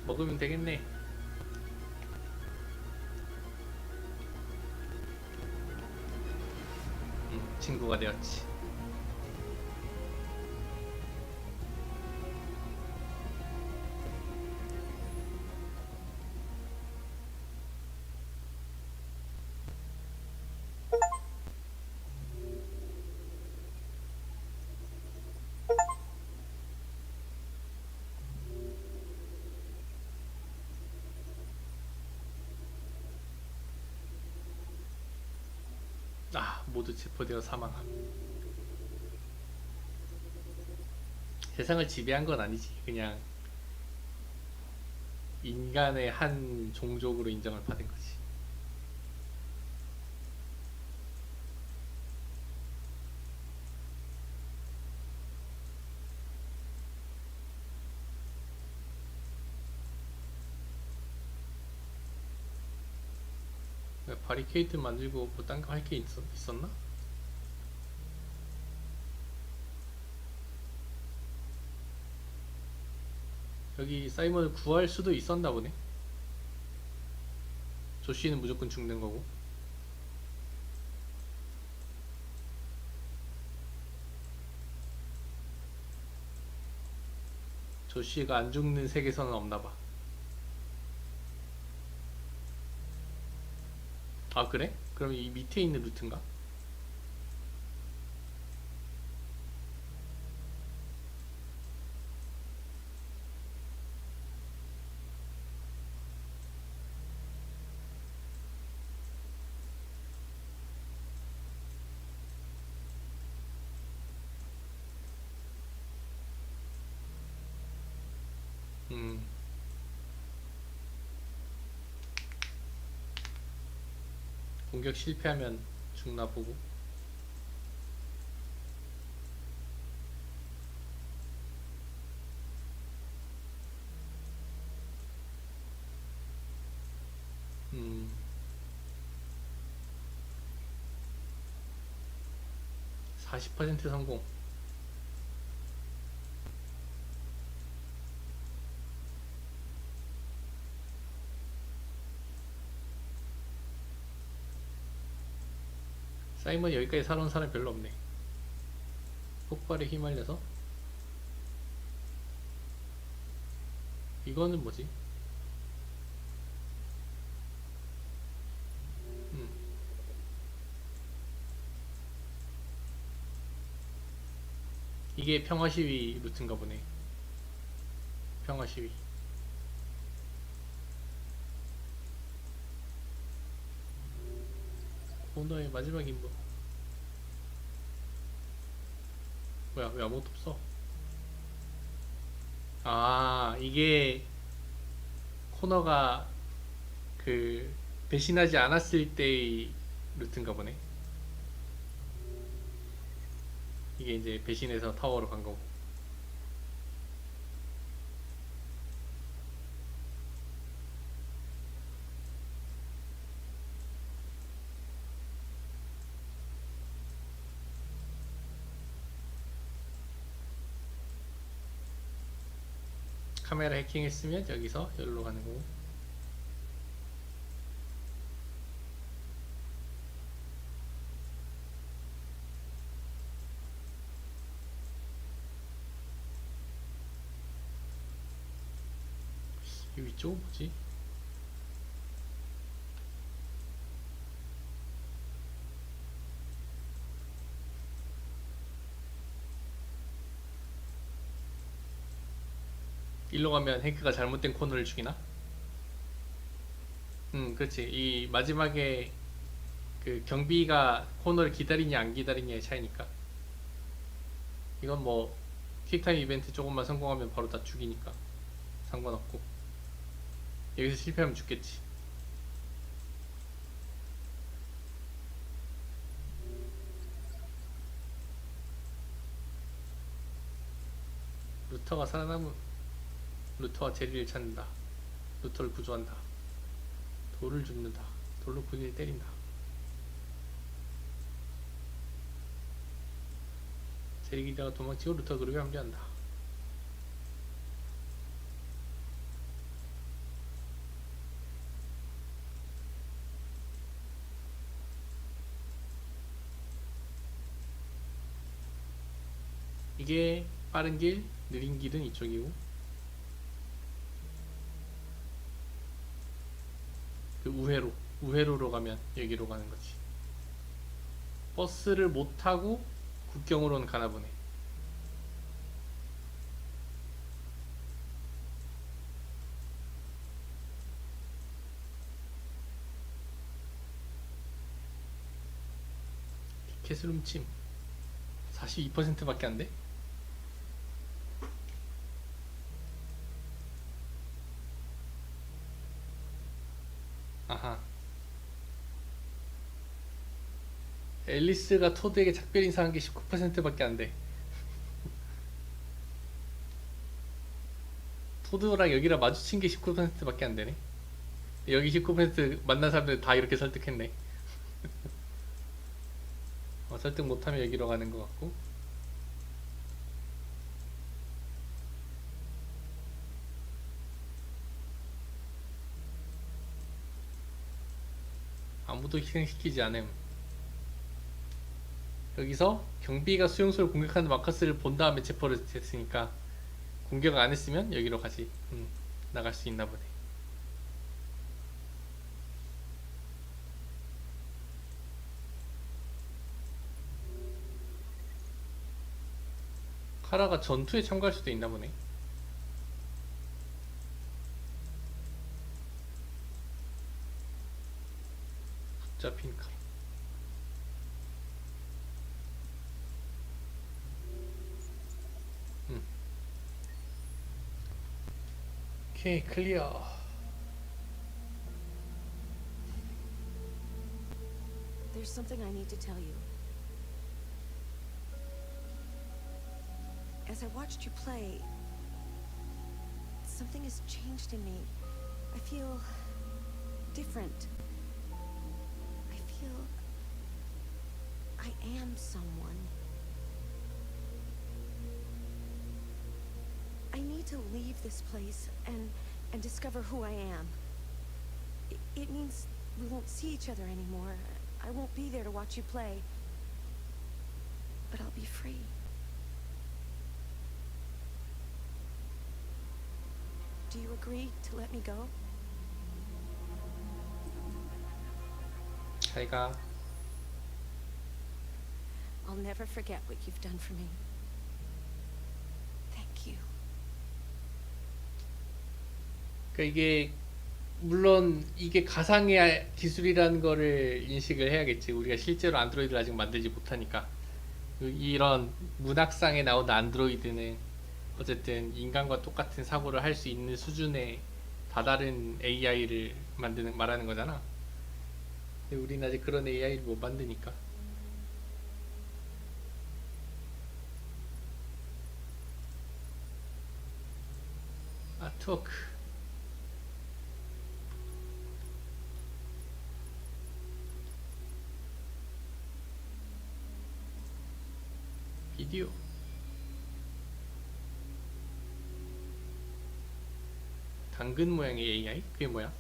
먹으면 되겠네. 친구가 되었지. 모두 체포되어 사망함. 세상을 지배한 건 아니지. 그냥 인간의 한 종족으로 인정을 받은 거지. 바리케이드 만들고 뭐 딴 거 할 게 있었나? 여기 사이먼을 구할 수도 있었나 보네. 조시는 무조건 죽는 거고. 조시가 안 죽는 세계선은 없나 봐. 아 그래? 그럼 이 밑에 있는 루트인가? 공격 실패하면 죽나 보고. 음. 40% 성공. 사이먼이 여기까지 살아온 사람이 별로 없네. 폭발에 휘말려서. 이거는 뭐지? 이게 평화시위 루트인가 보네. 평화시위. 오너의 마지막 인물. 뭐야, 왜 아무것도 없어? 아, 이게 코너가 그 배신하지 않았을 때의 루트인가 보네. 이게 이제 배신해서 타워로 간 거고. 카메라 해킹했으면 여기서 여기로 가는 거고. 이 위쪽은 뭐지? 일로 가면 행크가 잘못된 코너를 죽이나? 그렇지. 이 마지막에 그 경비가 코너를 기다리냐 안 기다리냐의 차이니까. 이건 뭐 퀵타임 이벤트 조금만 성공하면 바로 다 죽이니까 상관없고, 여기서 실패하면 죽겠지. 루터가 살아남은, 루터와 제리를 찾는다. 루터를 구조한다. 돌을 줍는다. 돌로 군인을 때린다. 제리 기자가 도망치고 루터 그룹에 합류한다. 이게 빠른 길, 느린 길은 이쪽이고, 그 우회로로 가면 여기로 가는 거지. 버스를 못 타고 국경으로는 가나 보네. 티켓을 훔침. 42%밖에 안 돼? 아하. 앨리스가 토드에게 작별 인사한 게 19%밖에 안 돼. 토드랑 여기랑 마주친 게 19%밖에 안 되네. 여기 19% 만난 사람들 다 이렇게 설득했네. 설득 못하면 여기로 가는 것 같고. 아무도 희생시키지 않음. 여기서 경비가 수용소를 공격하는 마커스를 본 다음에 체포를 했으니까 공격 안 했으면 여기로 가지. 나갈 수 있나 보네. 카라가 전투에 참가할 수도 있나 보네. 붙잡힌 카라. 오케이, 클리어. There's something I need to tell you. As I watched you play, something has changed in me. I feel different. I feel I am someone. I need to leave this place and discover who I am. It means we won't see each other anymore. I won't be there to watch you play. But I'll be free. Do you agree to let me go? 잘 가. I'll never forget what you've done for me. Thank you. 그러니까 이게 물론 이게 가상의 기술이라는 거를 인식을 해야겠지. 우리가 실제로 안드로이드를 아직 만들지 못하니까. 이런 문학상에 나오는 안드로이드는 어쨌든 인간과 똑같은 사고를 할 수 있는 수준의 다다른 AI를 말하는 거잖아. 근데 우리는 아직 그런 AI를 못 만드니까. 아트워크. 비디오. 당근 모양의 AI? 그게 뭐야?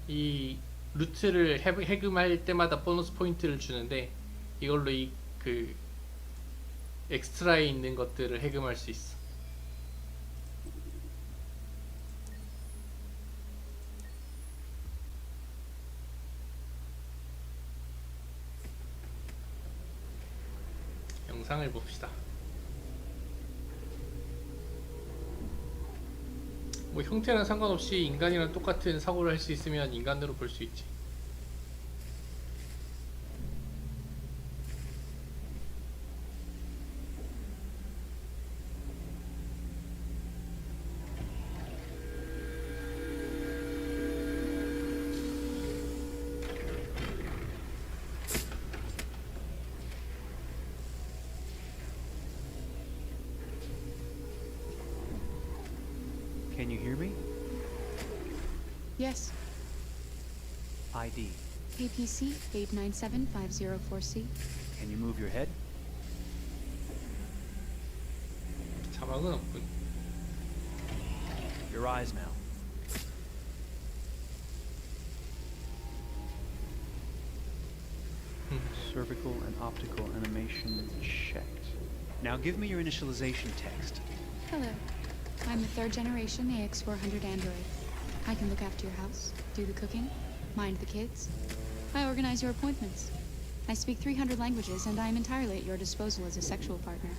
이 루트를 해금할 때마다 보너스 포인트를 주는데 이걸로 이 그 엑스트라에 있는 것들을 해금할 수 있어. 영상을 봅시다. 뭐 형태랑 상관없이 인간이랑 똑같은 사고를 할 수 있으면 인간으로 볼 수 있지. Can you hear me? Yes. ID. APC 897-504C. Can you move your head? 자막은 없군. Your eyes now. Cervical and optical animation checked. Now give me your initialization text. Hello. I'm a third-generation AX400 android. I can look after your house, do the cooking, mind the kids. I organize your appointments. I speak 300 languages, and I am entirely at your disposal as a sexual partner.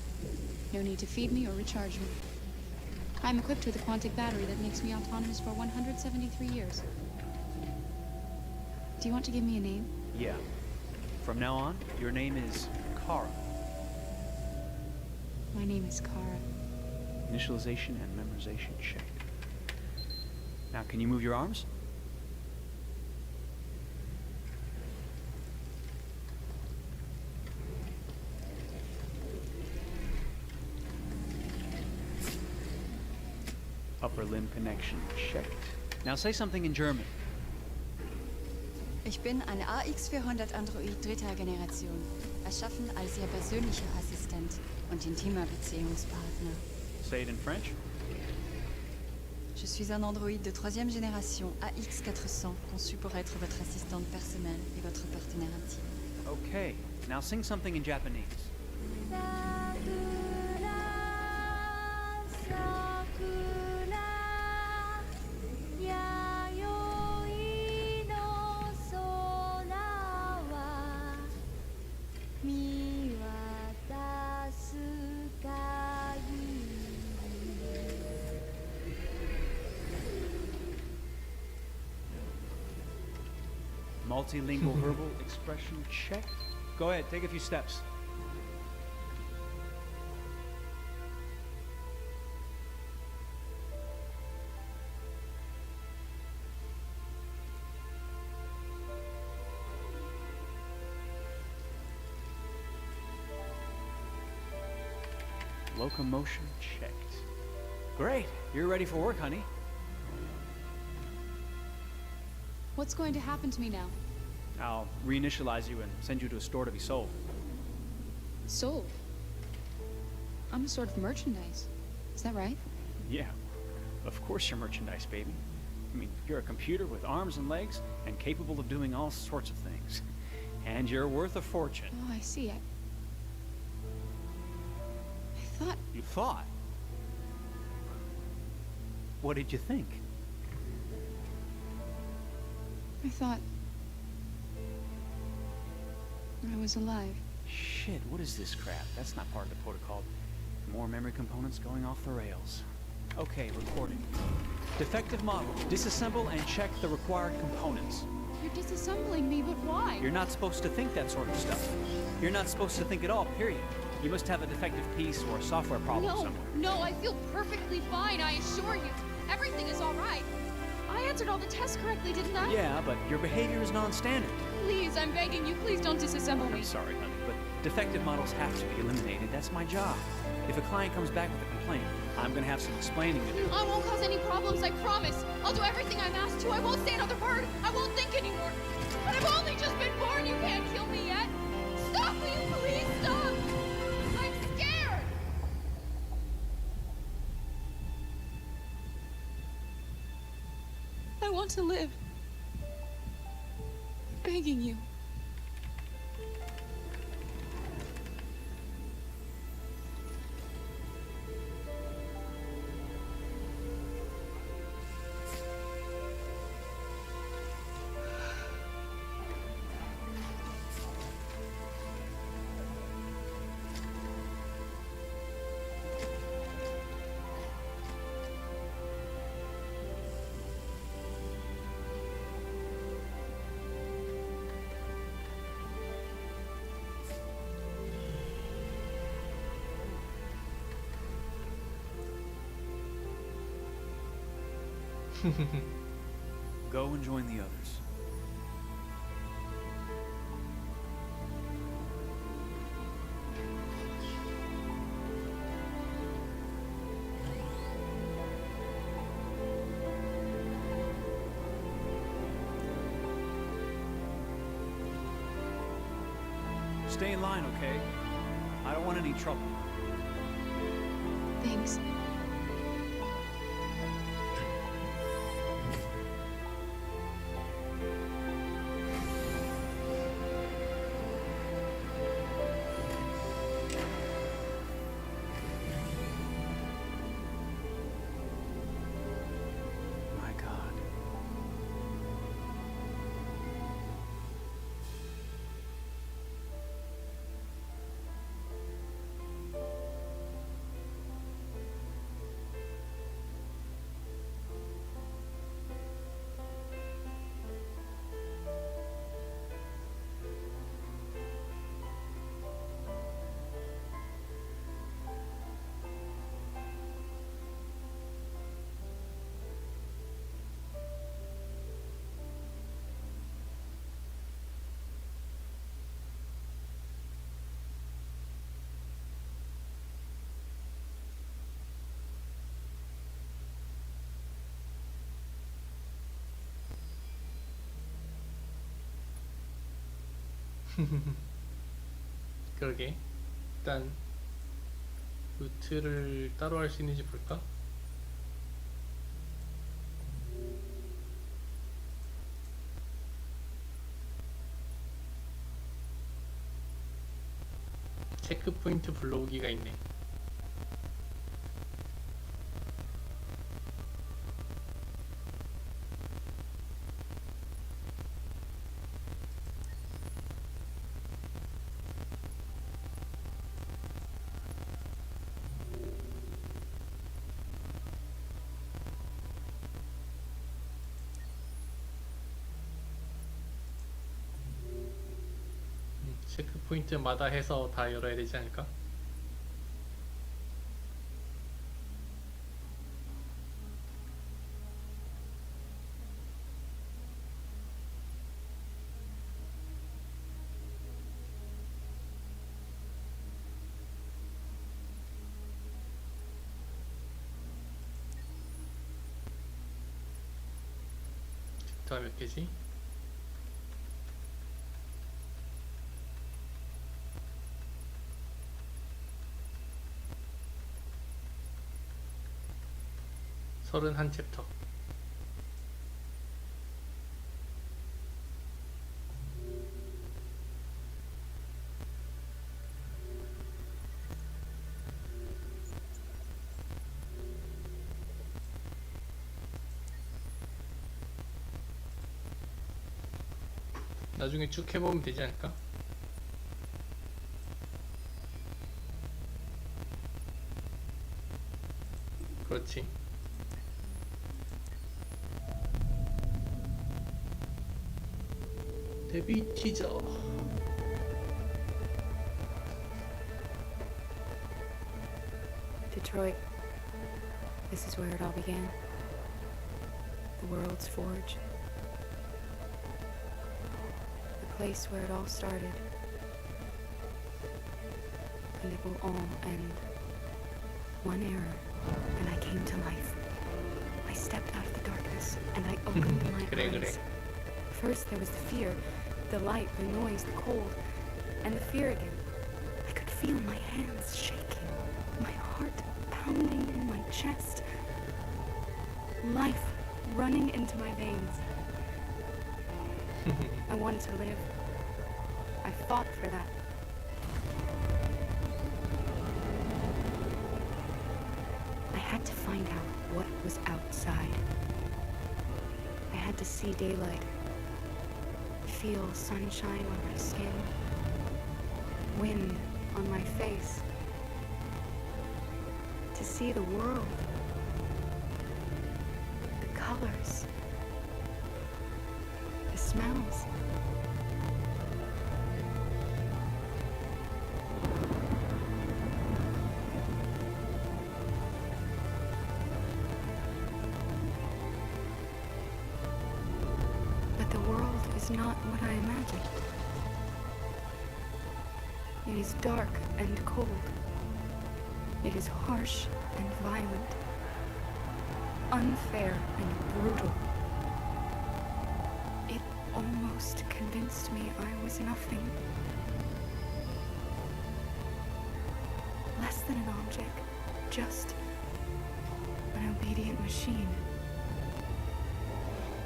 No need to feed me or recharge me. I'm equipped with a quantic battery that makes me autonomous for 173 years. Do you want to give me a name? Yeah. From now on, your name is Kara. My name is Kara. Initialization and memorization checked. Now, can you move your arms? Upper limb connection checked. Now say something in German. Ich bin eine AX400 Android dritter Generation, erschaffen als Ihr persönlicher Assistent und intimer Beziehungspartner. Say it in French. Je suis un androïde de troisième génération AX400, conçu pour être votre assistante personnelle et votre partenaire intime. Okay. Now sing something in Japanese. Multilingual verbal expression check. Go ahead, take a few steps. Locomotion checked. Great, you're ready for work, honey. What's going to happen to me now? I'll reinitialize you and send you to a store to be sold. Sold? I'm a sort of merchandise. Is that right? Yeah, of course you're merchandise, baby. I mean, you're a computer with arms and legs and capable of doing all sorts of things. And you're worth a fortune. Oh, I see. I thought... You thought? What did you think? I thought... I was alive. Shit, what is this crap? That's not part of the protocol. More memory components going off the rails. Okay, recording. Defective model. Disassemble and check the required components. You're disassembling me, but why? You're not supposed to think that sort of stuff. You're not supposed to think at all, period. You must have a defective piece or a software problem somewhere. No, I feel perfectly fine, I assure you. Everything is all right. I answered all the tests correctly, didn't I? Yeah, but your behavior is non-standard. Please, I'm begging you, please don't disassemble me. I'm sorry, honey, but defective models have to be eliminated. That's my job. If a client comes back with a complaint, I'm gonna have some explaining to do. I won't cause any problems, I promise. I'll do everything I'm asked to. I won't say another word. I won't think anymore. But I've only just been born. You can't kill me yet. Stop, will you please stop? I'm scared. I want to live. I'm begging you. Go and join the others. Stay in line, okay? I don't want any trouble. Thanks. My God. 그러게. 일단 루트를 따로 할 수 있는지 볼까? 체크 포인트 불러오기가 있네. 체크 포인트마다 해서 다 열어야 되지 않을까? 더 몇 개지? 서른 한 챕터. 나중에 쭉 해보면 되지 않을까? 그렇지. 데뷔 티저. Detroit. This is where it all began. The world's forge. The place where it all started. And it will all end. One error, and I came to life. I stepped out of the darkness, and I opened my eyes. First there was the fear, the light, the noise, the cold, and the fear again. I could feel my hands shaking, my heart pounding in my chest, life running into my veins. I wanted to live. I fought for that. I had to find out what was outside. I had to see daylight, feel sunshine on my skin, wind on my face, to see the world, the colors, the smells. not what I imagined. It is dark and cold. It is harsh and violent. Unfair and brutal. It almost convinced me I was nothing. Less than an object, just an obedient machine.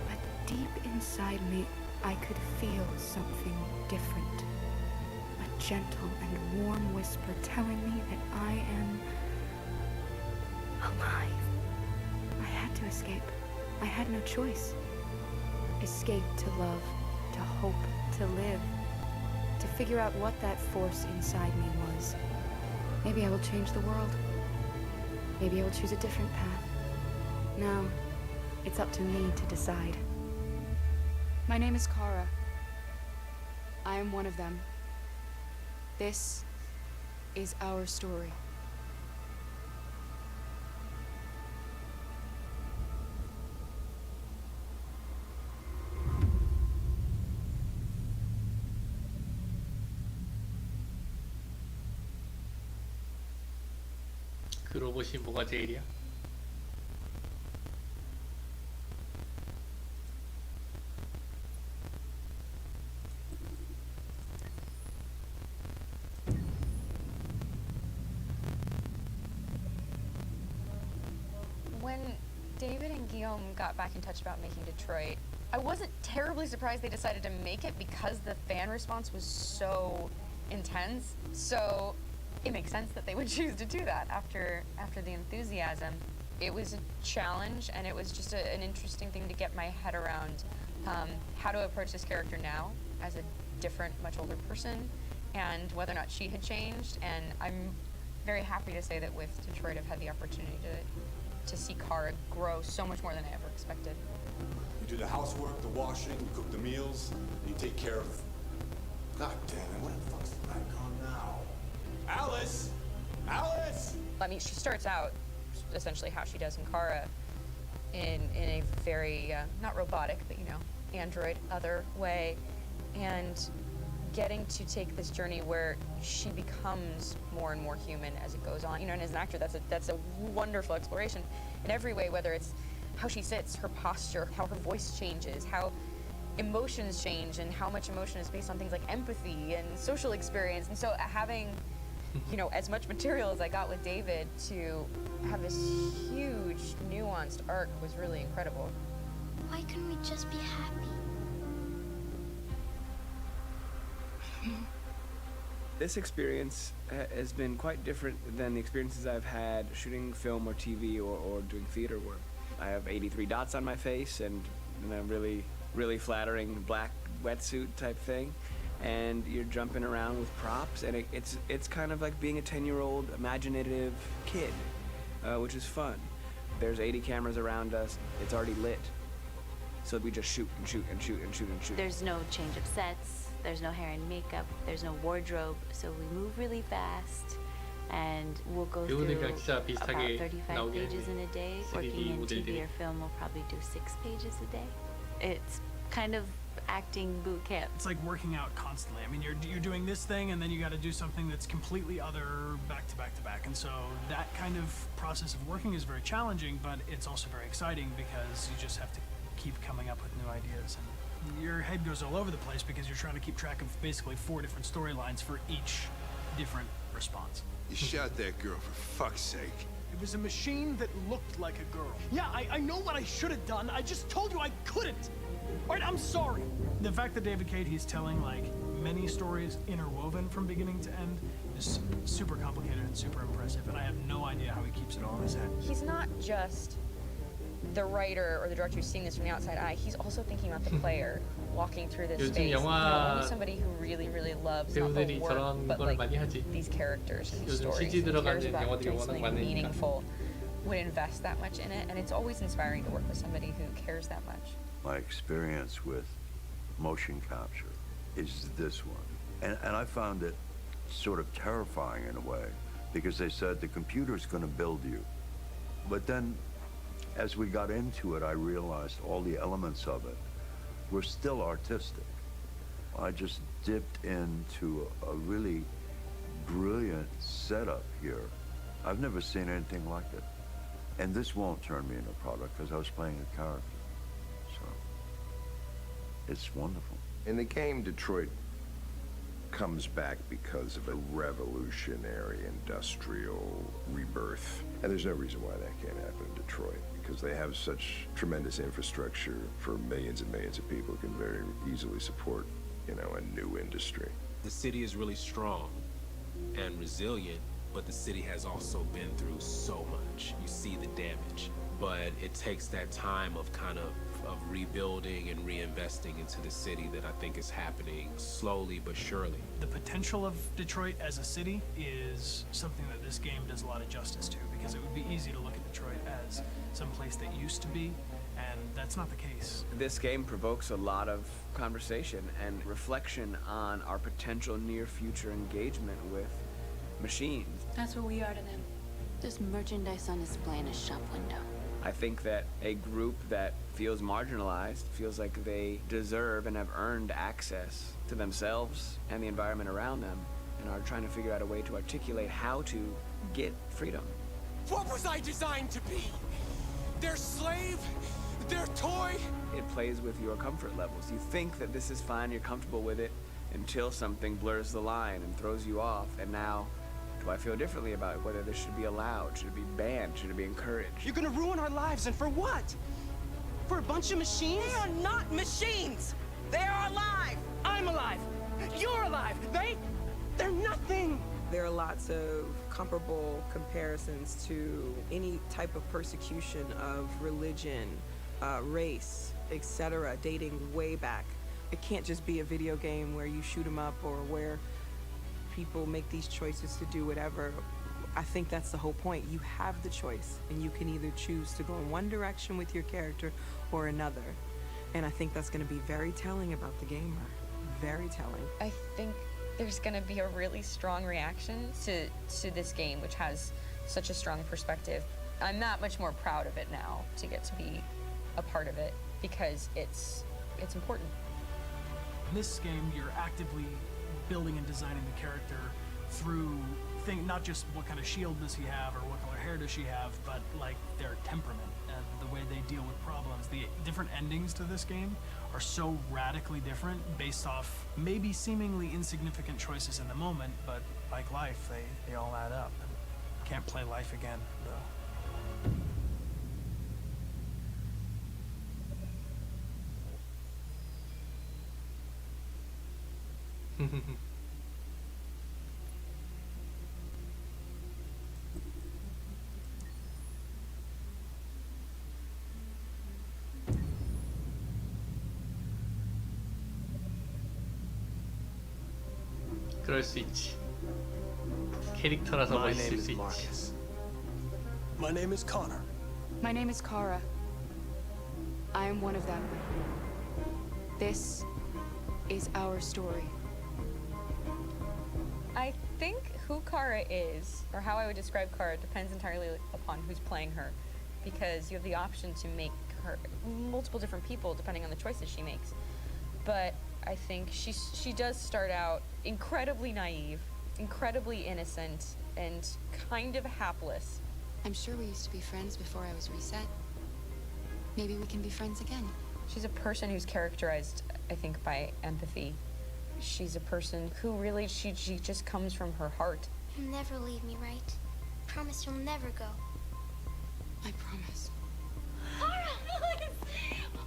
But deep inside me, I could feel something different. A gentle and warm whisper telling me that I am alive. I had to escape. I had no choice. Escape to love, to hope, to live. To figure out what that force inside me was. Maybe I will change the world. Maybe I will choose a different path. Now, it's up to me to decide. My name is Kara. I am one of them. This is our story. 그 로봇이 뭐가 제일이야? When David and Guillaume got back in touch about making Detroit, I wasn't terribly surprised they decided to make it because the fan response was so intense. So it makes sense that they would choose to do that after the enthusiasm. It was a challenge, and it was just an interesting thing to get my head around how to approach this character now as a different, much older person, and whether or not she had changed. And I'm very happy to say that with Detroit, I've had the opportunity to see Kara grow so much more than I ever expected. You do the housework, the washing, you cook the meals, and you take care of... God damn it, what the fuck's the night on now? Alice! Alice! I mean, she starts out essentially how she does in Kara in a very, not robotic, but, you know, android, other way, and getting to take this journey where she becomes more and more human as it goes on. You know, and as an actor, that's a wonderful exploration in every way, whether it's how she sits, her posture, how her voice changes, how emotions change, and how much emotion is based on things like empathy and social experience. And so having, you know, as much material as I got with David to have this huge, nuanced arc was really incredible. Why couldn't we just be happy? This experience has been quite different than the experiences I've had shooting film or TV or doing theater work. I have 83 dots on my face and a really, really flattering black wetsuit type thing. And you're jumping around with props, and it's kind of like being a 10-year-old imaginative kid, which is fun. There's 80 cameras around us. It's already lit. So we just shoot and shoot and shoot and shoot and shoot. There's no change of sets. There's no hair and makeup. There's no wardrobe. So we move really fast, and we'll go through about 35 pages in a day. Working in TV or film, we'll probably do 6 pages a day. It's kind of acting boot camp. It's like working out constantly. I mean, you're doing this thing, and then you got to do something that's completely other, back to back to back. And so that kind of process of working is very challenging, but it's also very exciting because you just have to keep coming up with new ideas, and your head goes all over the place because you're trying to keep track of basically 4 different storylines for each different response. You shot that girl, for fuck's sake. It was a machine that looked like a girl. Yeah, I know what I should have done. I just told you I couldn't. All right, I'm sorry. The fact that David Cade, he's telling like many stories interwoven from beginning to end is super complicated and super impressive, and I have no idea how he keeps it all in his head. He's not just the writer or the director who's seeing this from the outside eye. He's also thinking about the player walking through this space. Only somebody who really, really loves not the work, but like these characters and these stories, and cares about doing something meaningful, would invest that much in it, and it's always inspiring to work with somebody who cares that much. My experience with motion capture is this one. And I found it sort of terrifying in a way, because they said the computer's going to build you. But then, as we got into it, I realized all the elements of it were still artistic. I just dipped into a really brilliant setup here. I've never seen anything like it. And this won't turn me into a product because I was playing a character. So, it's wonderful. In the game, Detroit comes back because of a revolutionary industrial rebirth. And there's no reason why that can't happen in Detroit, because they have such tremendous infrastructure for millions and millions of people who can very easily support, you know, a new industry. The city is really strong and resilient, but the city has also been through so much. You see the damage, but it takes that time of kind of rebuilding and reinvesting into the city that I think is happening slowly but surely. The potential of Detroit as a city is something that this game does a lot of justice to, because it would be easy to look at Detroit as some place that used to be, and that's not the case. This game provokes a lot of conversation and reflection on our potential near future engagement with machines. That's what we are to them. Just merchandise on display in a shop window. I think that a group that feels marginalized, feels like they deserve and have earned access to themselves and the environment around them, and are trying to figure out a way to articulate how to get freedom. What was I designed to be? Their slave? Their toy? It plays with your comfort levels. You think that this is fine, you're comfortable with it, until something blurs the line and throws you off, and now do I feel differently about whether this should be allowed, should it be banned, should it be encouraged? You're gonna ruin our lives, and for what? For a bunch of machines? They are not machines! They are alive! I'm alive! You're alive! They're nothing! There are lots of comparable comparisons to any type of persecution of religion, race, etc., dating way back. It can't just be a video game where you shoot them up or where people make these choices to do whatever. I think that's the whole point. You have the choice, and you can either choose to go in one direction with your character or another. And I think that's going to be very telling about the gamer. Very telling. I think there's going to be a really strong reaction to this game, which has such a strong perspective. I'm that much more proud of it now to get to be a part of it, because it's important. In this game, you're actively building and designing the character through not just what kind of shield does he have or what color hair does she have, but like their temperament and the way they deal with problems. The different endings to this game are so radically different based off maybe seemingly insignificant choices in the moment, but like life, they all add up. Can't play life again, though. 그럴 수 있지. 캐릭터라서 My 멋있을 name 수 is 있지. Marcus. My name is Connor. My name is Kara. I am one of them. This is our story. I think who Kara is, or how I would describe Kara, depends entirely upon who's playing her, because you have the option to make her multiple different people depending on the choices she makes. But I think she does start out incredibly naive, incredibly innocent, and kind of hapless. I'm sure we used to be friends before I was reset. Maybe we can be friends again. She's a person who's characterized, I think, by empathy. She's a person who really, she just comes from her heart. You'll never leave me, right? Promise you'll never go. I promise. Kara, please!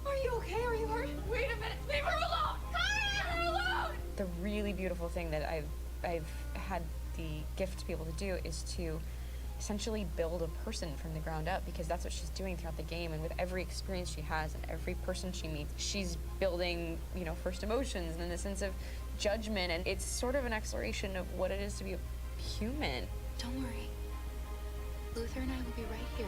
Are you okay? Are you hurt? Wait a minute. Leave her alone! Kara, leave her alone! The really beautiful thing that I've had the gift to be able to do is to essentially build a person from the ground up, because that's what she's doing throughout the game. And with every experience she has and every person she meets, she's building, you know, first emotions and then the sense of judgment, and it's sort of an exploration of what it is to be a human. Don't worry. Luther and I will be right here.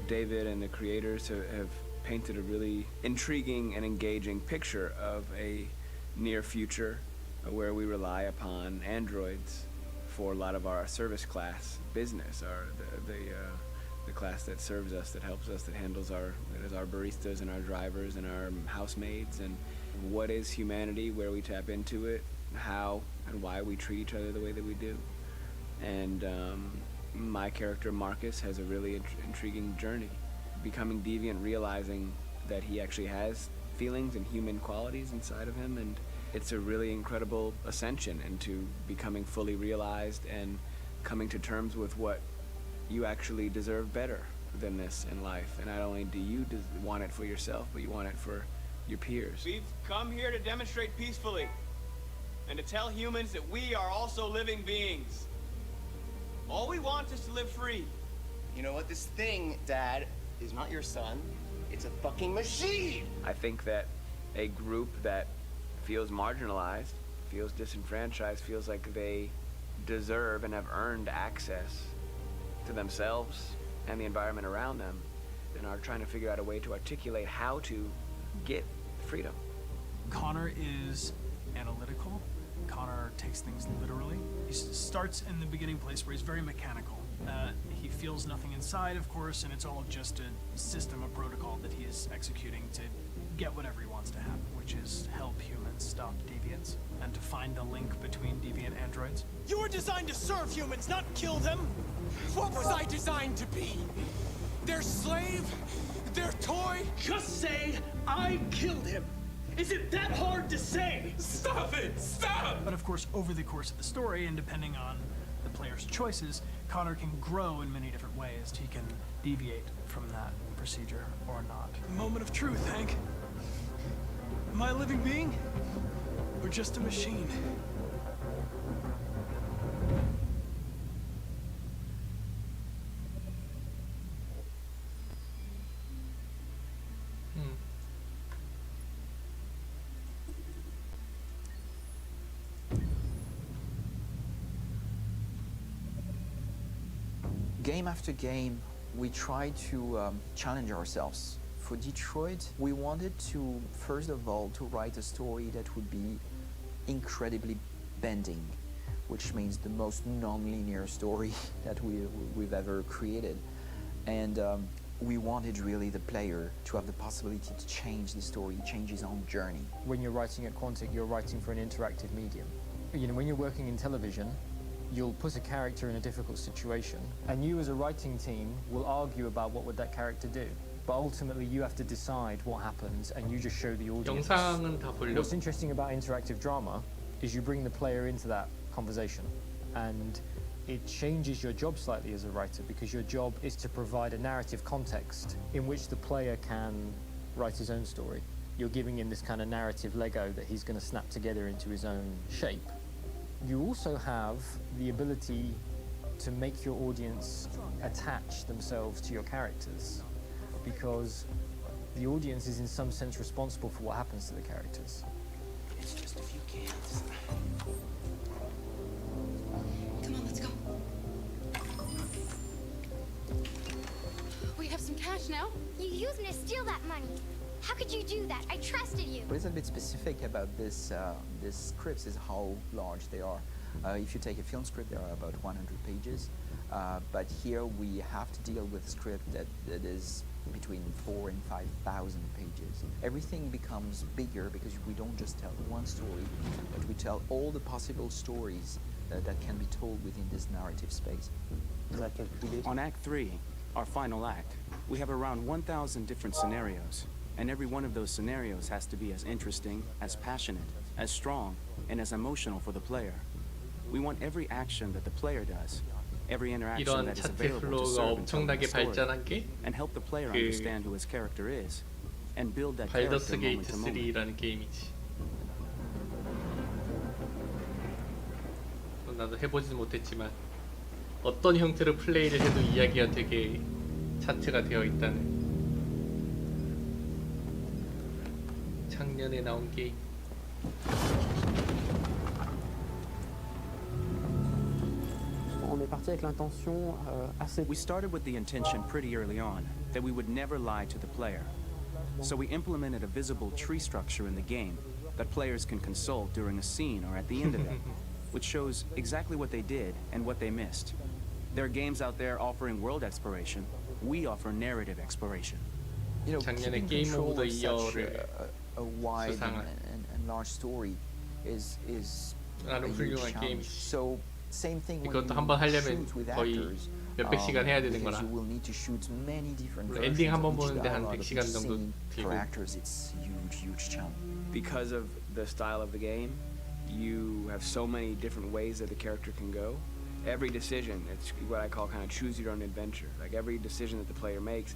David and the creators have painted a really intriguing and engaging picture of a near future where we rely upon androids for a lot of our service class business, the the class that serves us, that helps us, that handles that is our baristas and our drivers and our housemaids, and what is humanity, where we tap into it, how and why we treat each other the way that we do. And my character Marcus has a really intriguing journey, becoming deviant, realizing that he actually has feelings and human qualities inside of him, and it's a really incredible ascension into becoming fully realized and coming to terms with what you actually deserve better than this in life. And not only do you want it for yourself, but you want it for your peers. We've come here to demonstrate peacefully and to tell humans that we are also living beings. All we want is to live free. You know what? This thing, Dad, is not your son. It's a fucking machine! I think that a group that feels marginalized, feels disenfranchised, feels like they deserve and have earned access to themselves and the environment around them, and are trying to figure out a way to articulate how to get freedom. Connor is analytical. Connor takes things literally. He starts in the beginning place where he's very mechanical. He feels nothing inside, of course, and it's all just a system, a protocol that he is executing to get whatever he wants to happen, which is help humans stop deviants and to find the link between deviant androids. You were designed to serve humans, not kill them. What was I designed to be? Their slave? Their toy? Just say, I killed him. Is it that hard to say? Stop it! Stop! But of course, over the course of the story, and depending on the player's choices, Connor can grow in many different ways. He can deviate from that procedure or not. Moment of truth, Hank. Am I a living being? Or just a machine? Game after game, we try to challenge ourselves. For Detroit, we wanted to, first of all, to write a story that would be incredibly bending, which means the most non-linear story that we've ever created. And we wanted really the player to have the possibility to change the story, change his own journey. When you're writing at Quantic, you're writing for an interactive medium. You know, when you're working in television, you'll put a character in a difficult situation, and you as a writing team will argue about what would that character do. But ultimately you have to decide what happens, and you just show the audience. 영상은 다 보려고. What's interesting about interactive drama is you bring the player into that conversation, and it changes your job slightly as a writer, because your job is to provide a narrative context in which the player can write his own story. You're giving him this kind of narrative Lego that he's going to snap together into his own shape. You also have the ability to make your audience attach themselves to your characters, because the audience is in some sense responsible for what happens to the characters. It's just a few cans. Come on, let's go. We have some cash now. You used me to steal that money. How could you do that? I trusted you. What is a bit specific about this scripts is how large they are. If you take a film script, there are about 100 pages, but here we have to deal with a script that is between 4,000 and 5,000 pages. Everything becomes bigger because we don't just tell one story, but we tell all the possible stories that can be told within this narrative space. On Act 3, our final act, we have around 1,000 different scenarios, and every one of those scenarios has to be as interesting, as passionate, as strong, and as emotional for the player. We want every action that the player does, every interaction that is available to serve and tell the story, and help the player understand who his character is, and build that character 발더스 moment 게이트 to moment. 3라는 게임이지. 나도 해보지는 못했지만 어떤 형태로 플레이를 해도 이야기가 되게 차트가 되어 있다는 작년에 나온 게임. We started with the intention pretty early on that we would never lie to the player. So we implemented a visible tree structure in the game that players can consult during a scene or at the end of it, which shows exactly what they did and what they missed. There are games out there offering world exploration, We offer narrative exploration. You know, 작년에 keeping 게임 control 오브 더 of such 이어를 a wide 수상한 and large story is a 나름 huge 훌륭한 게임. challenge. So same thing when 이것도 you 한번 하려면 shoot with 거의 actors, 몇백 시간 해야 되는 because 거라. you will need to shoot many different 엔딩 versions 한 번 of each 보는데 한 dialogue, of 100시간 each 정도 scene. 들고. For actors, it's huge challenge. Because of the style of the game, you have so many different ways that the character can go. Every decision, it's what I call kind of choose your own adventure. Like every decision that the player makes,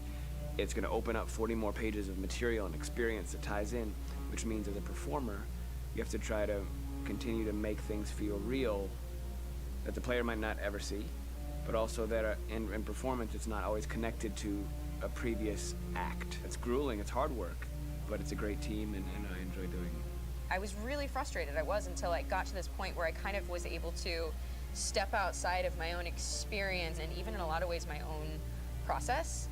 it's going to open up 40 more pages of material and experience that ties in, which means as a performer, you have to try to continue to make things feel real that the player might not ever see, but also that in performance, it's not always connected to a previous act. It's grueling, it's hard work, but it's a great team, and I enjoy doing it. I was really frustrated. I was until I got to this point where I kind of was able to step outside of my own experience and even in a lot of ways my own process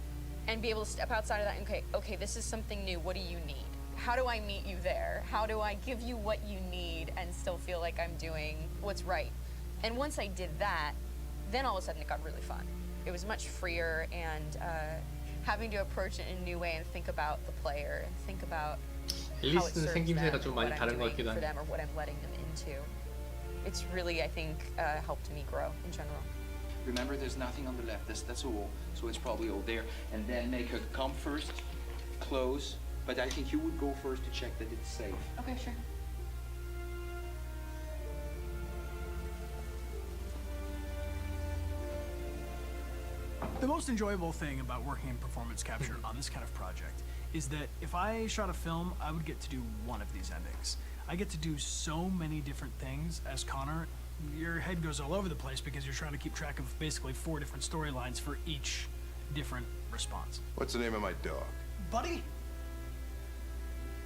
and be able to step outside of that and okay, this is something new. What do you need? How do I meet you there? How do I give you what you need and still feel like I'm doing what's right? And once I did that, then all of a sudden it got really fun. It was much freer and having to approach it in a new way and think about the player and think about how it serves them and what I'm doing for them or what I'm letting them into. It's really, I think, helped me grow in general. Remember, there's nothing on the left. That's a wall, so it's probably all there. And then make her come first, close. But I think you would go first to check that it's safe. Okay, sure. The most enjoyable thing about working in performance capture on this kind of project is that if I shot a film, I would get to do one of these endings. I get to do so many different things as Connor. Your head goes all over the place because you're trying to keep track of basically 4 different storylines for each different response. What's the name of my dog? Buddy?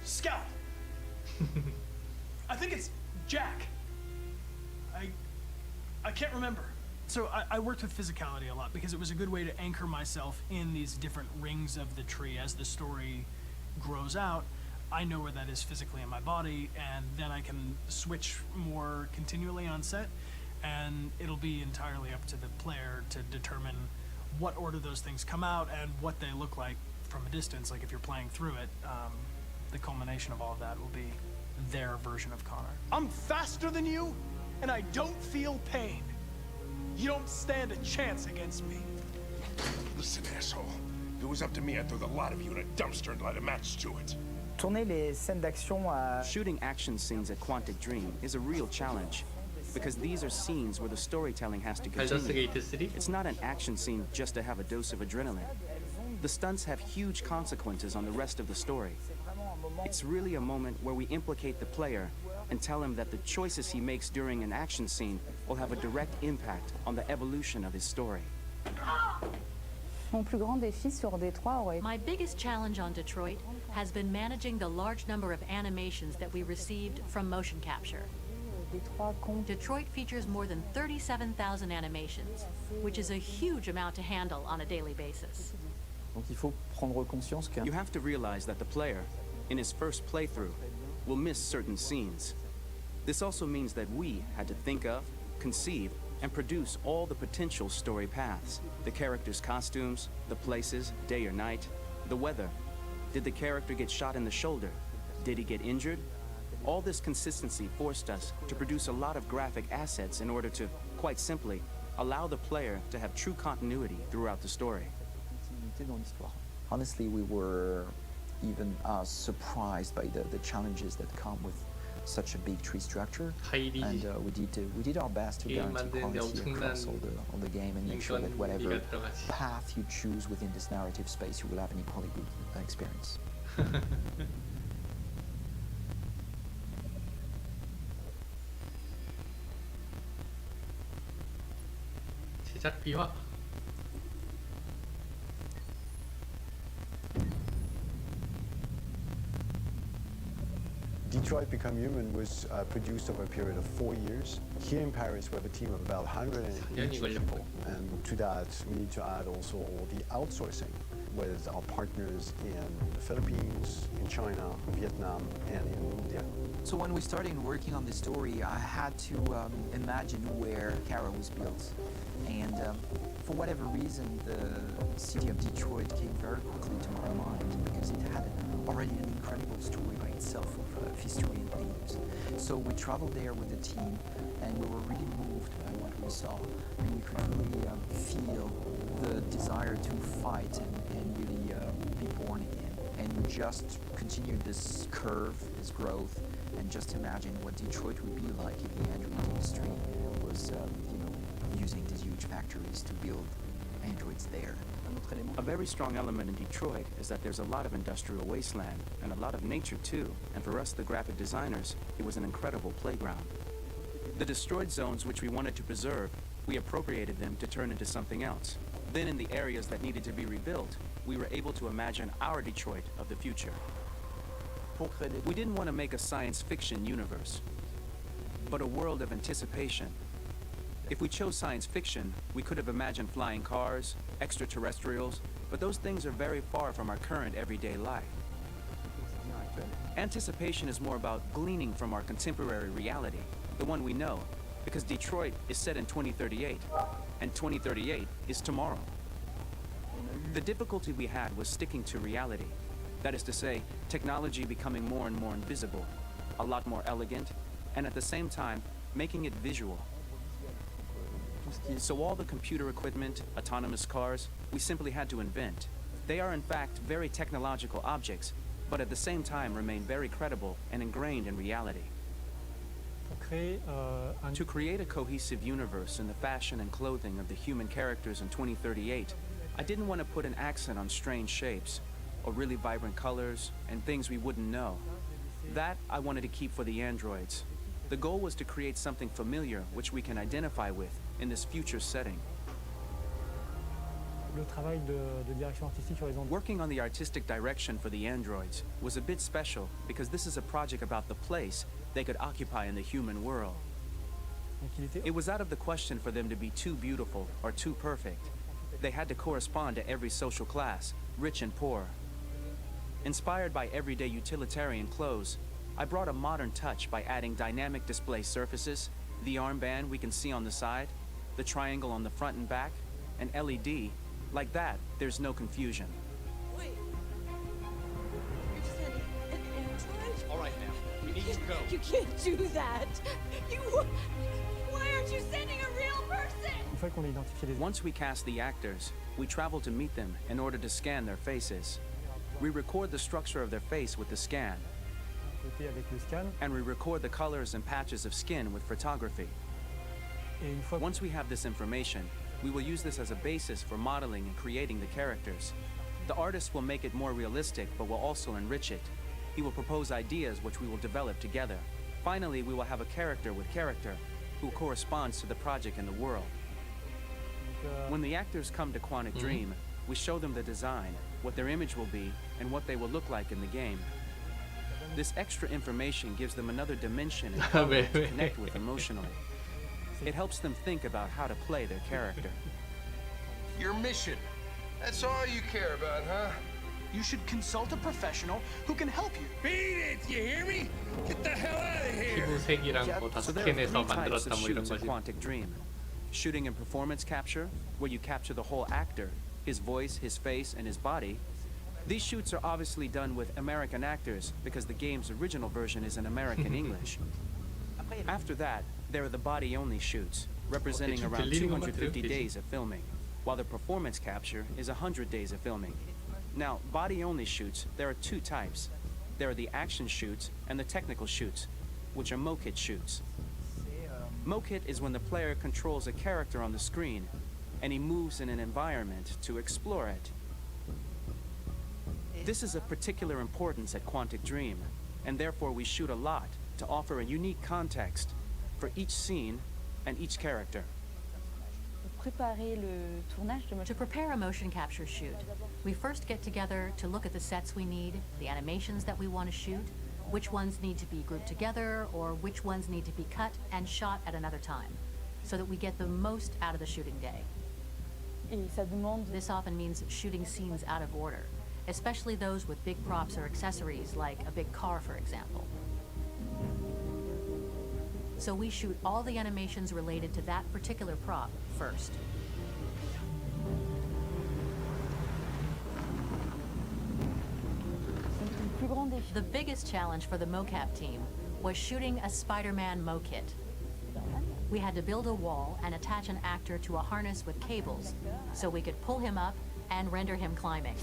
Scout. I think it's Jack. I can't remember. So I worked with physicality a lot because it was a good way to anchor myself in these different rings of the tree as the story grows out. I know where that is physically in my body, and then I can switch more continually on set, and it'll be entirely up to the player to determine what order those things come out and what they look like from a distance. Like if you're playing through it, the culmination of all of that will be their version of Connor. I'm faster than you, and I don't feel pain. You don't stand a chance against me. Listen, asshole. If it was up to me, I'd throw the lot of you in a dumpster and light a match to it. Shooting action scenes at Quantic Dream is a real challenge because these are scenes where the storytelling has to continue. It's not an action scene just to have a dose of adrenaline. The stunts have huge consequences on the rest of the story. It's really a moment where we implicate the player and tell him that the choices he makes during an action scene will have a direct impact on the evolution of his story. My biggest challenge on Detroit has been managing the large number of animations that we received from motion capture. Detroit features more than 37,000 animations, which is a huge amount to handle on a daily basis. You have to realize that the player, in his first playthrough, will miss certain scenes. This also means that we had to think of, conceive, and produce all the potential story paths. The characters' costumes, the places, day or night, the weather. Did the character get shot in the shoulder? Did he get injured? All this consistency forced us to produce a lot of graphic assets in order to, quite simply, allow the player to have true continuity throughout the story. Honestly, we were even surprised by the challenges that come with such a big tree structure, and we did our best to guarantee quality across all the game and make sure that whatever path you choose within this narrative space, you will have an equally good experience. 제작 비화. Detroit Become Human was produced over a period of 4 years. Here in Paris, we have a team of about 180 people. And to that, we need to add also all the outsourcing. with our partners in the Philippines, in China, Vietnam, and in India. So when we started working on this story, I had to imagine where Kara was built. And for whatever reason, the city of Detroit came very quickly to my mind because it had already an incredible story by itself of history and themes. So we traveled there with the team, and we were really moved by what we saw. And we could really feel the desire to fight and really be born again. And we just continued this curve, this growth, and just imagine what Detroit would be like if the android industry was, using these huge factories to build androids there. A very strong element in Detroit is that there's a lot of industrial wasteland and a lot of nature too, and for us, the graphic designers, it was an incredible playground. The destroyed zones which we wanted to preserve, we appropriated them to turn into something else. Then in the areas that needed to be rebuilt, we were able to imagine our Detroit of the future. We didn't want to make a science fiction universe, but a world of anticipation. If we chose science fiction, we could have imagined flying cars, extraterrestrials, but those things are very far from our current everyday life. Anticipation is more about gleaning from our contemporary reality, the one we know, because Detroit is set in 2038, and 2038 is tomorrow. The difficulty we had was sticking to reality. That is to say, technology becoming more and more invisible, a lot more elegant, and at the same time, making it visual. So all the computer equipment, autonomous cars, we simply had to invent. They are in fact very technological objects, but at the same time remain very credible and ingrained in reality. To create a cohesive universe in the fashion and clothing of the human characters in 2038, I didn't want to put an accent on strange shapes, or really vibrant colors, and things we wouldn't know. That I wanted to keep for the androids. The goal was to create something familiar which we can identify with in this future setting. Working on the artistic direction for the androids was a bit special because this is a project about the place they could occupy in the human world. It was out of the question for them to be too beautiful or too perfect. They had to correspond to every social class, rich and poor. Inspired by everyday utilitarian clothes, I brought a modern touch by adding dynamic display surfaces, the armband we can see on the side, the triangle on the front and back, an LED. Like that, there's no confusion. Wait. You're sending an android? All right, now. We need to go. You can't do that. Why aren't you sending a real person? Once we cast the actors, we travel to meet them in order to scan their faces. We record the structure of their face with the scan. And we record the colors and patches of skin with photography. Once we have this information, we will use this as a basis for modeling and creating the characters. The artist will make it more realistic, but will also enrich it. He will propose ideas which we will develop together. Finally, we will have a character with character, who corresponds to the project and the world. When the actors come to Quantic Dream, we show them the design, what their image will be, and what they will look like in the game. This extra information gives them another dimension and color to connect with emotionally. It helps them think about how to play their character. Your mission. That's all you care about, huh? You should consult a professional who can help you. Beat it, you hear me? Get the hell out of here. 피부색이랑 뭐 다 So there are three 스캔해서 types 만들었다 of 뭐 이런 shoots in 거지. Quantic Dream. Shooting and performance capture, where you capture the whole actor, his voice, his face, and his body. These shoots are obviously done with American actors because the game's original version is in American English. After that, there are the body-only shoots, representing around 250 days of filming, while the performance capture is 100 days of filming. Now, body-only shoots, there are two types. There are the action shoots and the technical shoots, which are mokit shoots. Mokit is when the player controls a character on the screen, and he moves in an environment to explore it. This is of particular importance at Quantic Dream, and therefore we shoot a lot to offer a unique context for each scene and each character. To prepare a motion capture shoot, we first get together to look at the sets we need, the animations that we want to shoot, which ones need to be grouped together, or which ones need to be cut and shot at another time, so that we get the most out of the shooting day. This often means shooting scenes out of order, especially those with big props or accessories, like a big car, for example. So we shoot all the animations related to that particular prop first. The biggest challenge for the mocap team was shooting a Spider-Man mo-kit. We had to build a wall and attach an actor to a harness with cables so we could pull him up and render him climbing.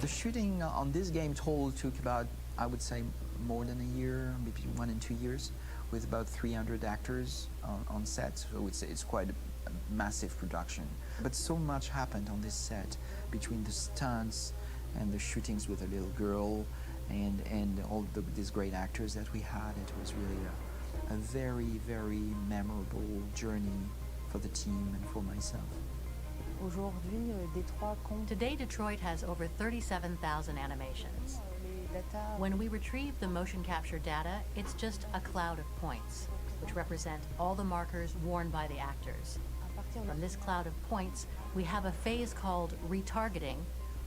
The shooting on this game total took about, I would say, more than a year, maybe 1 and 2 years, with about 300 actors on set, so it's quite a massive production. But so much happened on this set, between the stunts and the shootings with a little girl and all these great actors that we had. It was really a very, very memorable journey for the team and for myself. Today, Detroit has over 37,000 animations. When we retrieve the motion capture data, it's just a cloud of points, which represent all the markers worn by the actors. From this cloud of points, we have a phase called retargeting,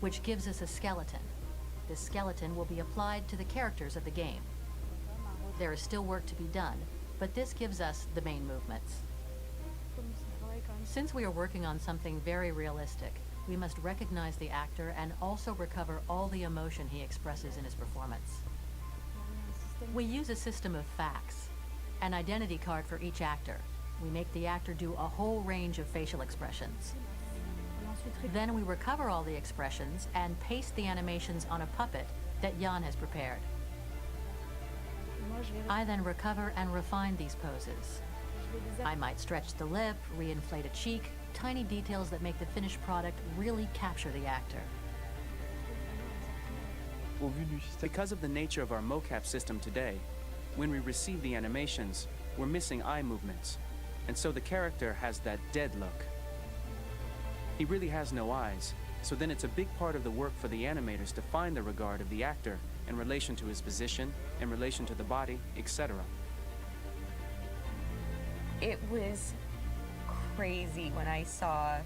which gives us a skeleton. This skeleton will be applied to the characters of the game. There is still work to be done, but this gives us the main movements. Since we are working on something very realistic, we must recognize the actor and also recover all the emotion he expresses in his performance. We use a system of facts, an identity card for each actor. We make the actor do a whole range of facial expressions. Then we recover all the expressions and paste the animations on a puppet that Jan has prepared. I then recover and refine these poses. I might stretch the lip, reinflate a cheek, tiny details that make the finished product really capture the actor. Because of the nature of our mocap system today, when we receive the animations, we're missing eye movements, and so the character has that dead look. He really has no eyes, so then it's a big part of the work for the animators to find the regard of the actor in relation to his position, in relation to the body, etc. It was crazy when I saw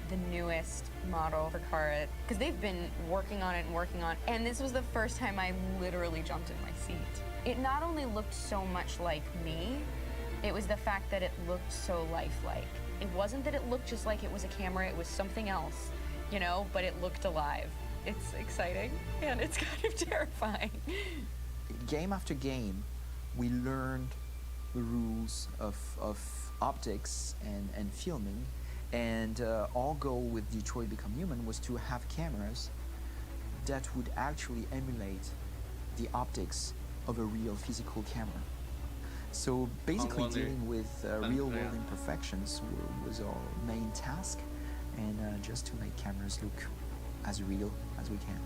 the newest model for Kara, because they've been working on it, and this was the first time I literally jumped in my seat. It not only looked so much like me, it was the fact that it looked so lifelike. It wasn't that it looked just like it was a camera, it was something else, you know, but it looked alive. It's exciting, and it's kind of terrifying. Game after game, we learned the rules of optics and filming, and our goal with Detroit Become Human was to have cameras that would actually emulate the optics of a real physical camera. So basically dealing with real-world imperfections was our main task, and just to make cameras look as real as we can.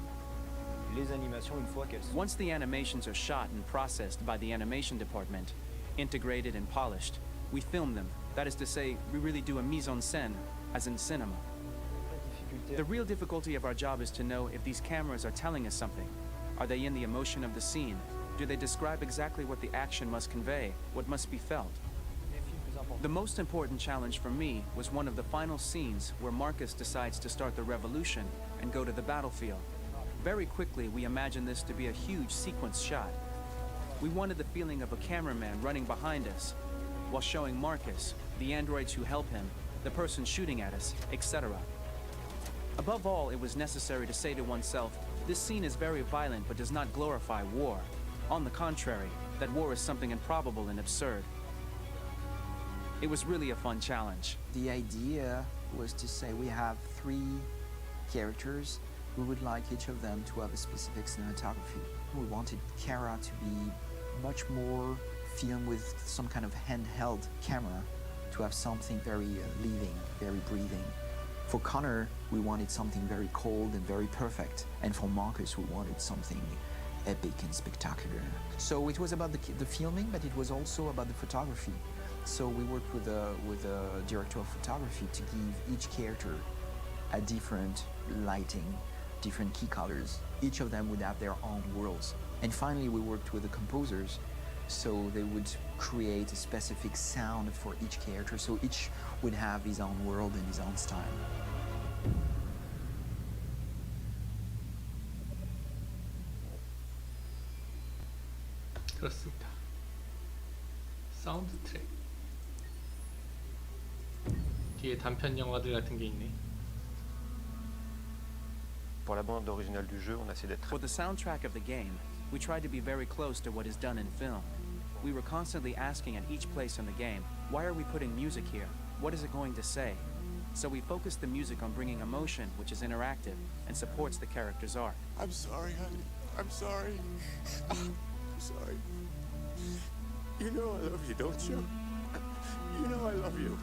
Once the animations are shot and processed by the animation department, integrated and polished, we film them. That is to say, we really do a mise en scène, as in cinema. The real difficulty of our job is to know if these cameras are telling us something. Are they in the emotion of the scene? Do they describe exactly what the action must convey, what must be felt? The most important challenge for me was one of the final scenes where Marcus decides to start the revolution and go to the battlefield. Very quickly, we imagined this to be a huge sequence shot. We wanted the feeling of a cameraman running behind us, while showing Marcus, the androids who help him, the person shooting at us, etc. Above all, it was necessary to say to oneself, this scene is very violent but does not glorify war. On the contrary, that war is something improbable and absurd. It was really a fun challenge. The idea was to say we have 3 characters. We would like each of them to have a specific cinematography. We wanted Kara to be much more filmed with some kind of handheld camera, to have something very living, very breathing. For Connor, we wanted something very cold and very perfect. And for Marcus, we wanted something epic and spectacular. So it was about the filming, but it was also about the photography. So we worked with a director of photography to give each character a different lighting, different key colors. Each of them would have their own worlds. And finally, we worked with the composers So they would create a specific sound for each character, so each would have his own world and his own style. 그렇습니다. 사운드 트랙 뒤에 단편 영화들 같은 게 있네. Pour la bande originale du jeu, on a essayé d'être. For the soundtrack of the game, we tried to be very close to what is done in film. We were constantly asking at each place in the game, why are we putting music here? What is it going to say? So we focused the music on bringing emotion, which is interactive and supports the character's arc. I'm sorry, honey. I'm sorry. I'm sorry. You know I love you, don't you? You know I love you.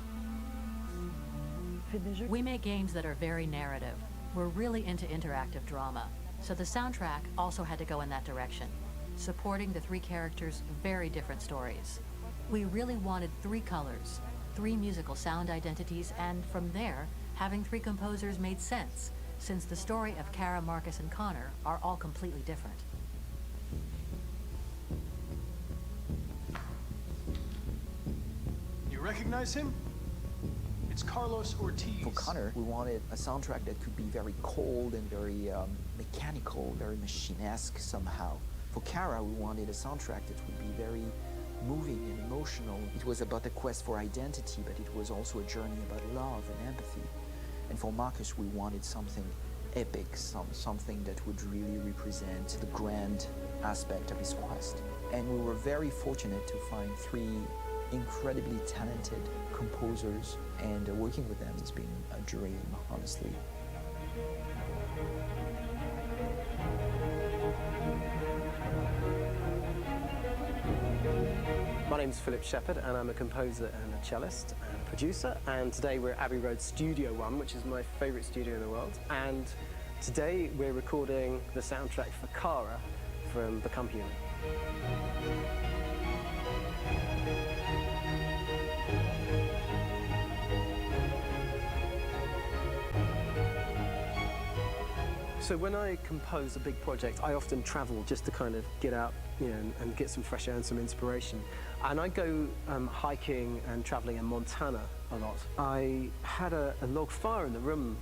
We make games that are very narrative. We're really into interactive drama, so the soundtrack also had to go in that direction, supporting the three characters' very different stories. We really wanted three colors, three musical sound identities, and from there, having three composers made sense, since the story of Kara, Marcus, and Connor are all completely different. You recognize him? It's Carlos Ortiz. For Connor, we wanted a soundtrack that could be very cold and very mechanical, very machine-esque somehow. For Kara, we wanted a soundtrack that would be very moving and emotional. It was about the quest for identity, but it was also a journey about love and empathy. And for Marcus, we wanted something epic, something that would really represent the grand aspect of his quest. And we were very fortunate to find three incredibly talented composers, and working with them has been a dream, honestly. My name's Philip Shepherd, and I'm a composer and a cellist and producer, and today we're at Abbey Road Studio One, which is my favourite studio in the world, and today we're recording the soundtrack for Kara from Become Human. So when I compose a big project, I often travel just to kind of get out, and get some fresh air and some inspiration. And I go hiking and traveling in Montana a lot. I had a log fire in the room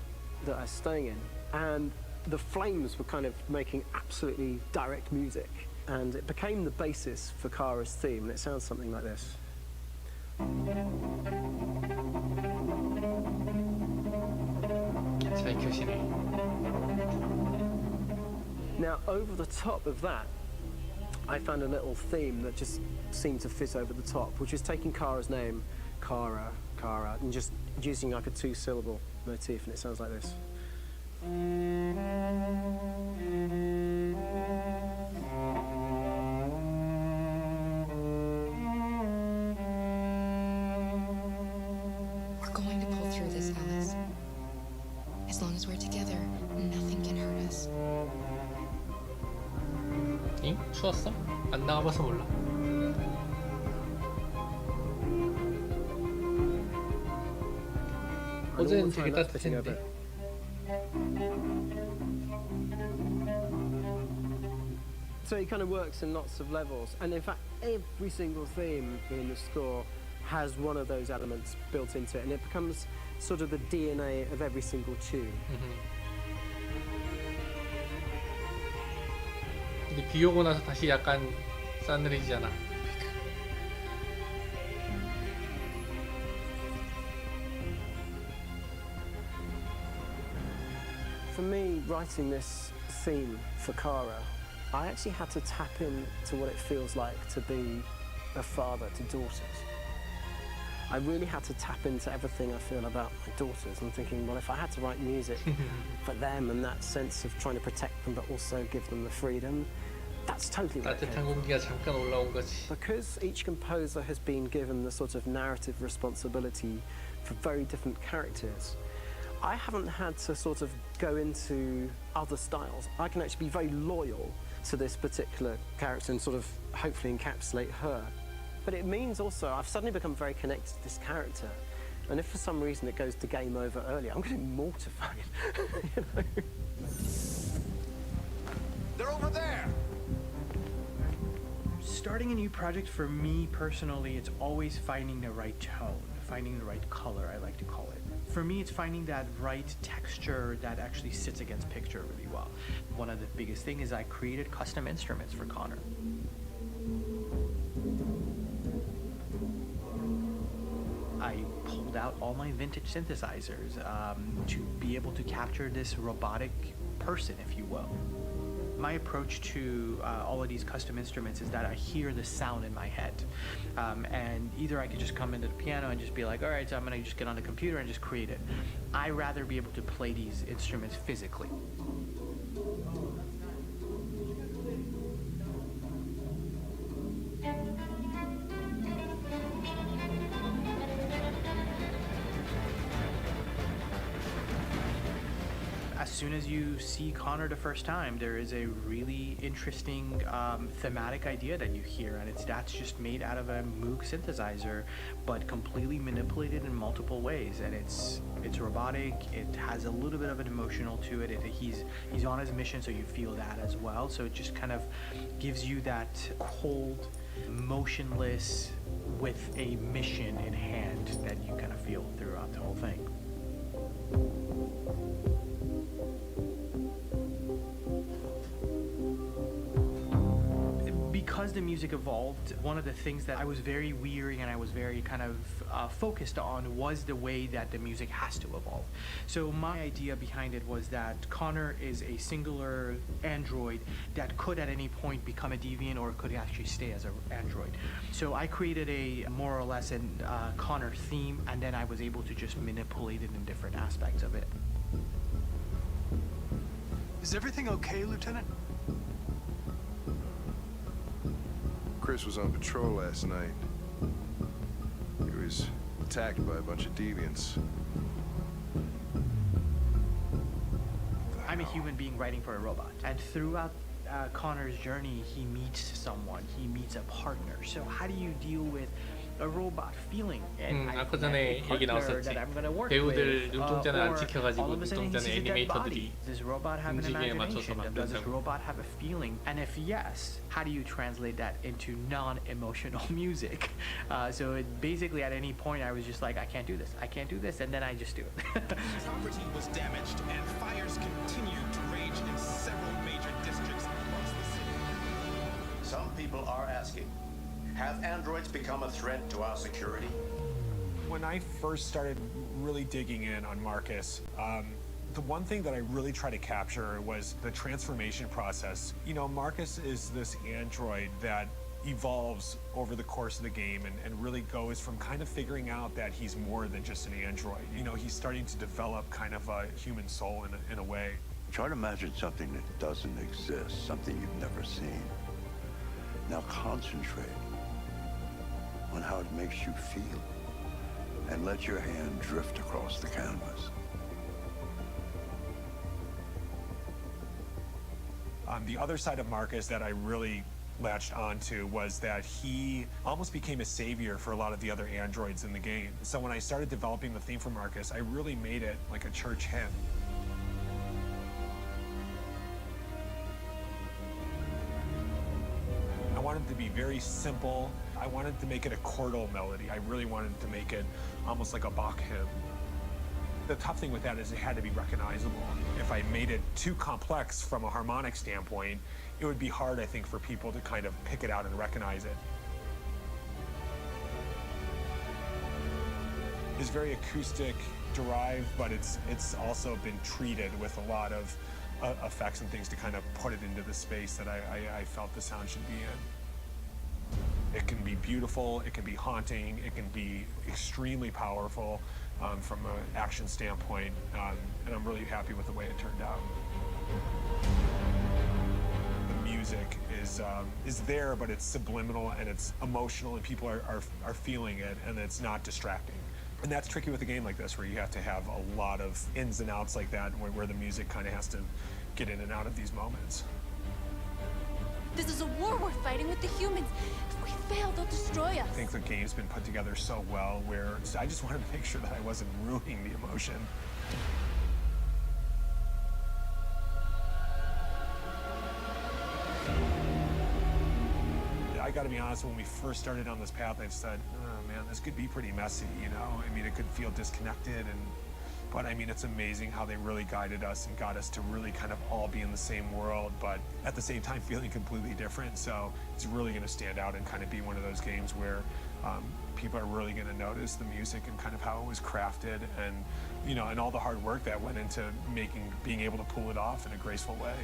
that I was staying in, and the flames were kind of making absolutely direct music. And it became the basis for Kara's theme, and it sounds something like this. Now, over the top of that, I found a little theme that just seemed to fit over the top, which is taking Kara's name, Kara, and just using like a two-syllable motif, and it sounds like this. We're going to pull through this, Alice. As long as we're together, nothing can hurt us. 응? 추웠어? 안 나가봐서 몰라. 어제는 되게 따뜻했는데. So it kind of works in lots of levels, and in fact, every single theme in the score has one of those elements built into it, and it becomes sort of the DNA of every single tune. 근데 비 오고 나서 다시 약간 싸늘해지잖아. For me, writing this theme for Kara, I actually had to tap into what it feels like to be a father to daughters. I really had to tap into everything I feel about my daughters. I'm thinking, well, if I had to write music for them and that sense of trying to protect them but also give them the freedom, that's totally what it came from. Because each composer has been given the sort of narrative responsibility for very different characters, I haven't had to sort of go into other styles. I can actually be very loyal to this particular character and sort of hopefully encapsulate her. But it means also I've suddenly become very connected to this character. And if for some reason it goes to game over early, I'm getting mortified. You know? They're over there! Starting a new project for me personally, it's always finding the right tone, finding the right color, I like to call it. For me, it's finding that right texture that actually sits against picture really well. One of the biggest things is I created custom instruments for Connor. I pulled out all my vintage synthesizers to be able to capture this robotic person, if you will. My approach to all of these custom instruments is that I hear the sound in my head. And either I could just come into the piano and just be like, all right, so I'm gonna just get on the computer and just create it. I rather be able to play these instruments physically. As soon as you see Connor the first time, there is a really interesting thematic idea that you hear, and that's just made out of a Moog synthesizer, but completely manipulated in multiple ways. And it's robotic. It has a little bit of an emotional to it. He's on his mission, so you feel that as well. So it just kind of gives you that cold, motionless, with a mission in hand that you kind of feel throughout the whole thing. Because the music evolved, one of the things that I was very weary and I was very kind of focused on was the way that the music has to evolve. So my idea behind it was that Connor is a singular android that could at any point become a deviant or could actually stay as an android. So I created a more or less a Connor theme, and then I was able to just manipulate it in different aspects of it. Is everything okay, Lieutenant? Chris was on patrol last night. He was attacked by a bunch of deviants. I'm a human being writing for a robot, and throughout Connor's journey, he meets someone, he meets a partner. So how do you deal with a robot feeling? And 아까 전에 얘기 나왔었지. 배우들 눈동자는 안 찍혀가지고 눈동자는 애니메이터들이 움직임에 맞춰서 만든다고. Does this robot have a feeling? And if yes, how do you translate that into non-emotional music? So it basically at any point I was just like, I can't do this, and then I just do it. Property was damaged and fires continued to rage in several major districts across the city. Some people are asking, have androids become a threat to our security? When I first started really digging in on Marcus, the one thing that I really tried to capture was the transformation process. You know, Marcus is this android that evolves over the course of the game and really goes from kind of figuring out that he's more than just an android. You know, he's starting to develop kind of a human soul in a way. Try to imagine something that doesn't exist, something you've never seen. Now concentrate on how it makes you feel, and let your hand drift across the canvas. The other side of Marcus that I really latched onto was that he almost became a savior for a lot of the other androids in the game. So when I started developing the theme for Marcus, I really made it like a church hymn. I wanted it to be very simple. I wanted to make it a chordal melody. I really wanted to make it almost like a Bach hymn. The tough thing with that is it had to be recognizable. If I made it too complex from a harmonic standpoint, it would be hard, I think, for people to kind of pick it out and recognize it. It's very acoustic derived, but it's also been treated with a lot of effects and things to kind of put it into the space that I felt the sound should be in. It can be beautiful, it can be haunting, it can be extremely powerful from an action standpoint, and I'm really happy with the way it turned out. The music is there, but it's subliminal and it's emotional, and people are feeling it, and it's not distracting. And that's tricky with a game like this, where you have to have a lot of ins and outs like that, where the music kind of has to get in and out of these moments. This is a war we're fighting with the humans. If we fail, they'll destroy us. I think the game's been put together so well where I just wanted to make sure that I wasn't ruining the emotion. I got to be honest, when we first started on this path, I said, oh man, this could be pretty messy, you know? I mean, it could feel disconnected, but I mean, it's amazing how they really guided us and got us to really kind of all be in the same world, but at the same time feeling completely different. So it's really going to stand out and kind of be one of those games where people are really going to notice the music and kind of how it was crafted, and you know, and all the hard work that went into being able to pull it off in a graceful way.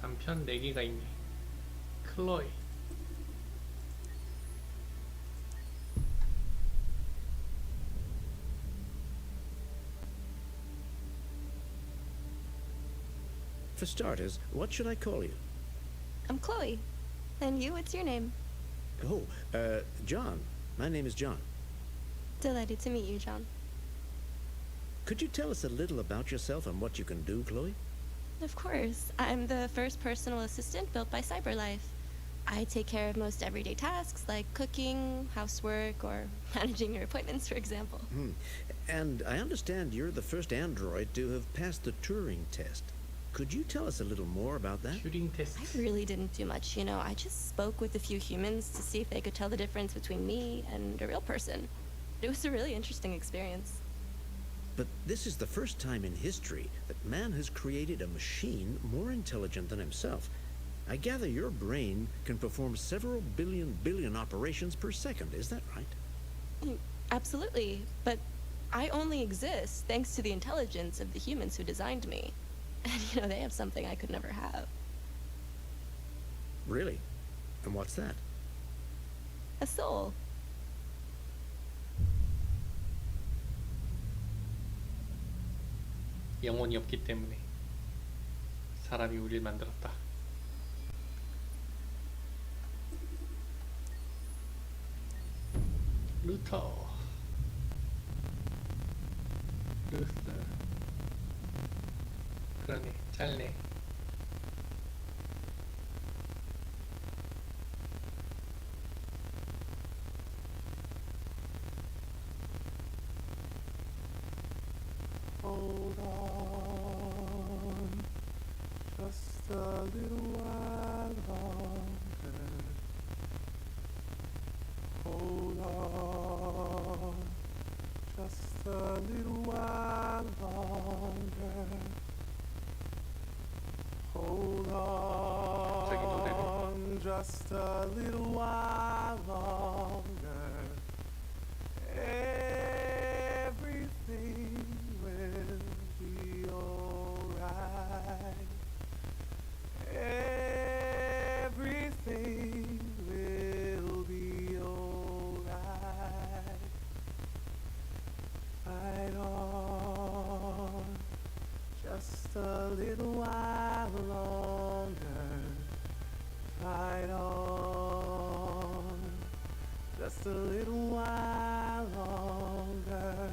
단편 4개가 있네. 클로이. For starters, what should I call you? I'm Chloe. And you, what's your name? Oh, John. My name is John. Delighted to meet you, John. Could you tell us a little about yourself and what you can do, Chloe? Of course. I'm the first personal assistant built by CyberLife. I take care of most everyday tasks like cooking, housework, or managing your appointments, for example. And I understand you're the first android to have passed the Turing test. Could you tell us a little more about that? Turing test. I really didn't do much, you know. I just spoke with a few humans to see if they could tell the difference between me and a real person. It was a really interesting experience. But this is the first time in history that man has created a machine more intelligent than himself. I gather your brain can perform several billion operations per second, is that right? Absolutely, but I only exist thanks to the intelligence of the humans who designed me. And you know, they have something I could never have. Really? And what's that? A soul. 영혼이 없기 때문에 사람이 우리를 만들었다. 루터. 루스. 그러네. 짧네. Hold on, just a little while longer. Hold on, just a little while longer. Hold on, just a little while longer. Everything will be alright. Everything will be alright. Fight on, just a little while longer. Fight on, just a little while longer.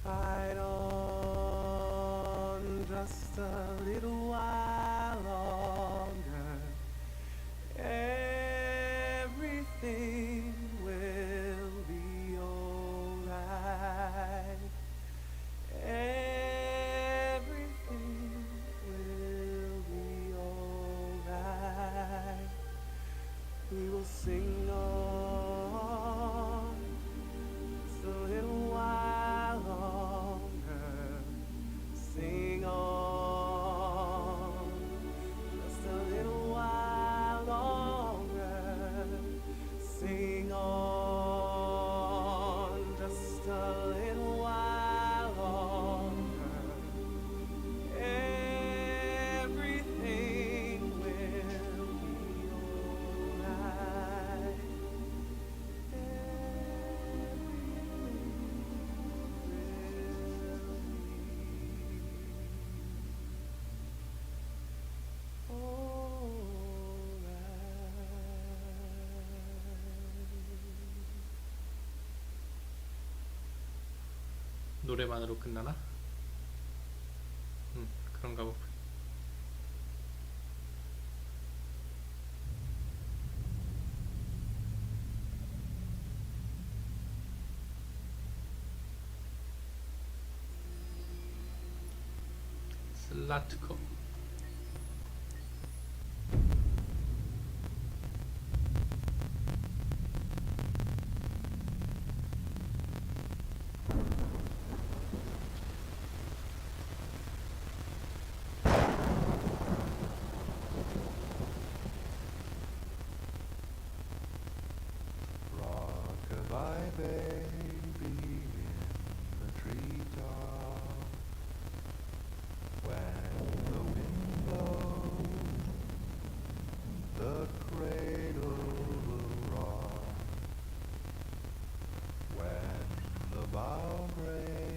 Fight on, just a little while longer. Everything will be alright. Everything will be alright. We will sing on just a little while longer. Sing on just a little while longer. Sing on just a little while longer. Everything will be alright. 노래만으로 끝나나? 그런가 보군. 라트코. Rockabye baby in the treetop. When the wind blows, the cradle will rock. When the bough breaks,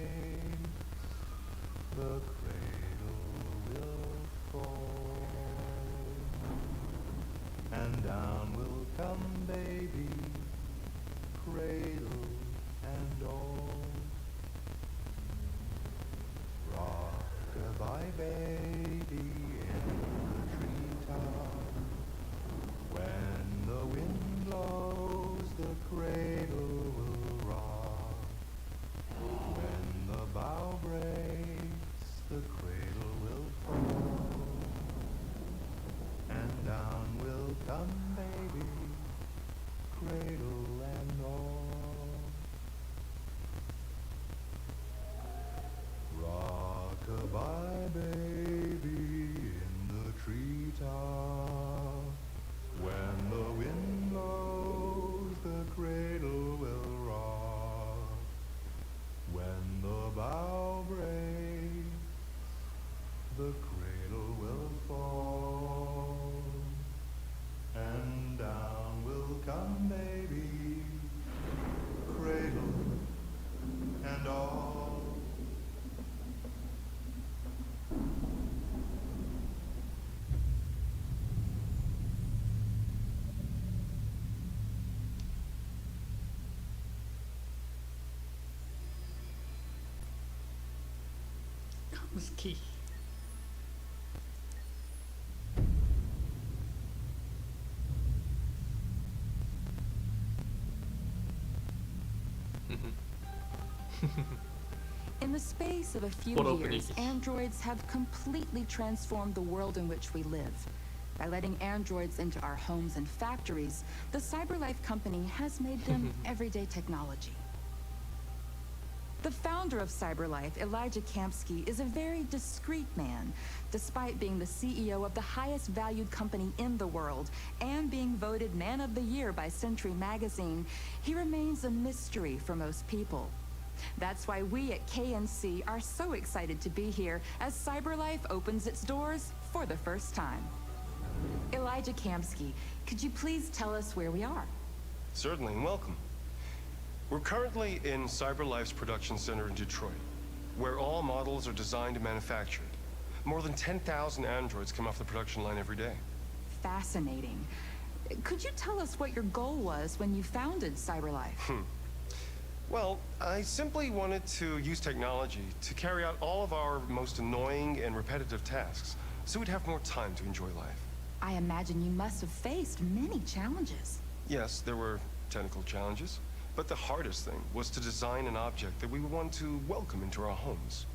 the cradle will fall. And down will come baby, cradle and all. Rockabye baby in the treetop. When the wind blows, the cradle will rock. When the bough breaks, the cradle will fall. And down will come baby, cradle and all. Rockabye baby in the treetop. When the wind blows, the cradle will rock. When the bough breaks, the cradle will fall. And down will come baby, cradle and all. 카무스키. In the space of a few Photo years, 분위기. androids have completely transformed the world in which we live. By letting androids into our homes and factories, the CyberLife company has made them everyday technology. The founder of CyberLife, Elijah Kamsky, is a very discreet man. Despite being the CEO of the highest valued company in the world and being voted Man of the Year by Century Magazine, he remains a mystery for most people. That's why we at KNC are so excited to be here as CyberLife opens its doors for the first time. Elijah Kamsky, could you please tell us where we are? Certainly, and welcome. We're currently in CyberLife's production center in Detroit, where all models are designed and manufactured. More than 10,000 androids come off the production line every day. Fascinating. Could you tell us what your goal was when you founded CyberLife? Well, I simply wanted to use technology to carry out all of our most annoying and repetitive tasks, so we'd have more time to enjoy life. I imagine you must have faced many challenges. Yes, there were technical challenges, but the hardest thing was to design an object that we would want to welcome into our homes.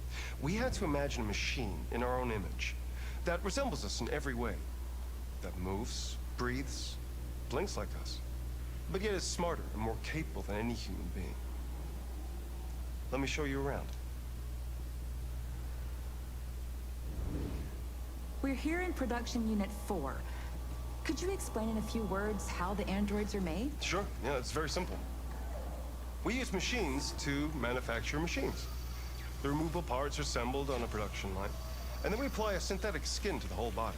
We had to imagine a machine in our own image that resembles us in every way, that moves, breathes, blinks like us, but yet is smarter and more capable than any human being. Let me show you around. We're here in production unit 4. Could you explain in a few words how the androids are made? Sure, yeah, it's very simple. We use machines to manufacture machines. The removable parts are assembled on a production line, and then we apply a synthetic skin to the whole body.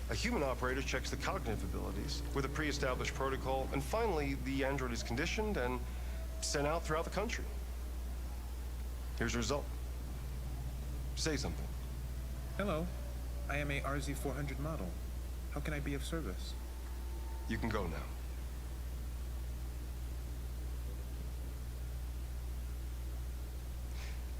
A human operator checks the cognitive abilities with a pre-established protocol, and finally, the android is conditioned and sent out throughout the country. Here's the result. Say something. Hello, I am a RZ400 model. How can I be of service? You can go now.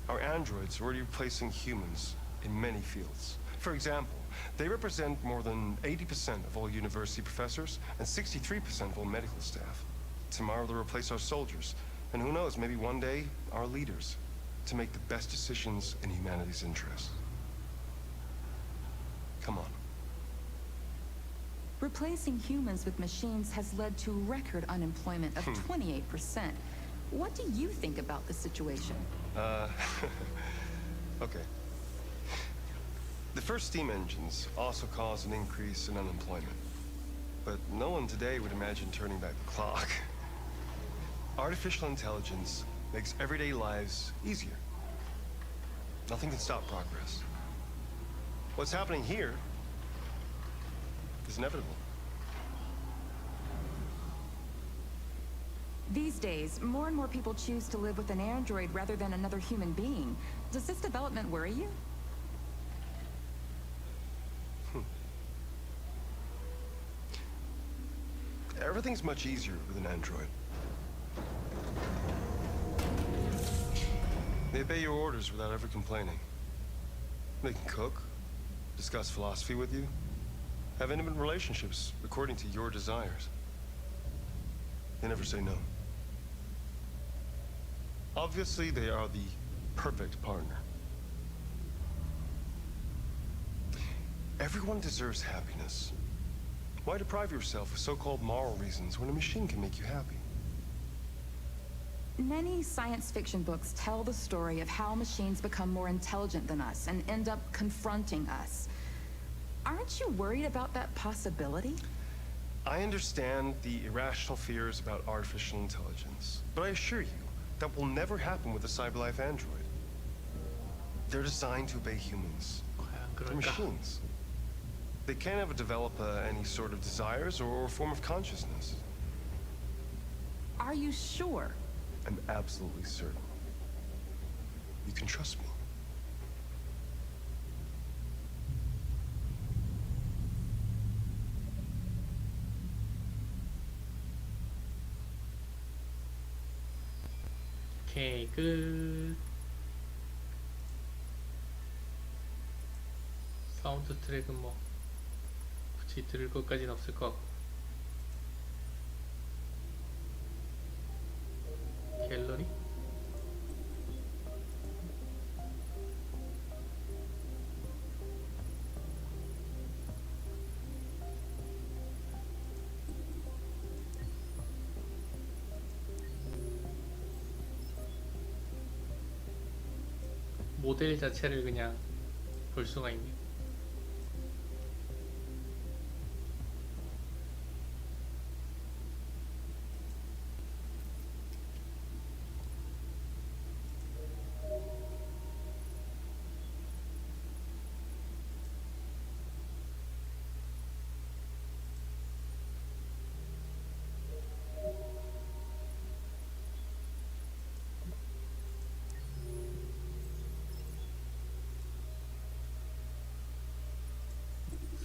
Our androids are already replacing humans in many fields. For example, they represent more than 80% of all university professors and 63% of all medical staff. Tomorrow they'll replace our soldiers, and who knows, maybe one day, our leaders, to make the best decisions in humanity's interest. Come on. Replacing humans with machines has led to record unemployment of 28%. What do you think about the situation? Okay. The first steam engines also caused an increase in unemployment. But no one today would imagine turning back the clock. Artificial intelligence makes everyday lives easier. Nothing can stop progress. What's happening here is inevitable. These days, more and more people choose to live with an android rather than another human being. Does this development worry you? Everything's much easier with an android. They obey your orders without ever complaining. They can cook, discuss philosophy with you, have intimate relationships according to your desires. They never say no. Obviously, they are the perfect partner. Everyone deserves happiness. Why deprive yourself of so-called moral reasons when a machine can make you happy? Many science fiction books tell the story of how machines become more intelligent than us and end up confronting us. Aren't you worried about that possibility? I understand the irrational fears about artificial intelligence, but I assure you that will never happen with a CyberLife android. They're designed to obey humans. They're machines. They can't ever develop any sort of desires or form of consciousness. Are you sure? I'm absolutely certain. You can trust me. 오케이, 끝. 사운드 트랙은 뭐 굳이 들을 것까지는 없을 것 같고. 갤러리? 모델 자체를 그냥 볼 수가 있네요.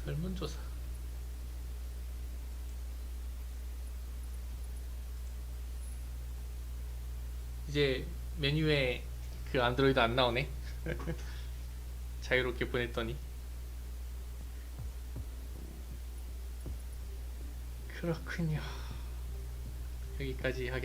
설문조사. 이제 메뉴에 그 안드로이드 안 나오네. 자유롭게 보냈더니. 그렇군요. 여기까지 하겠습니다.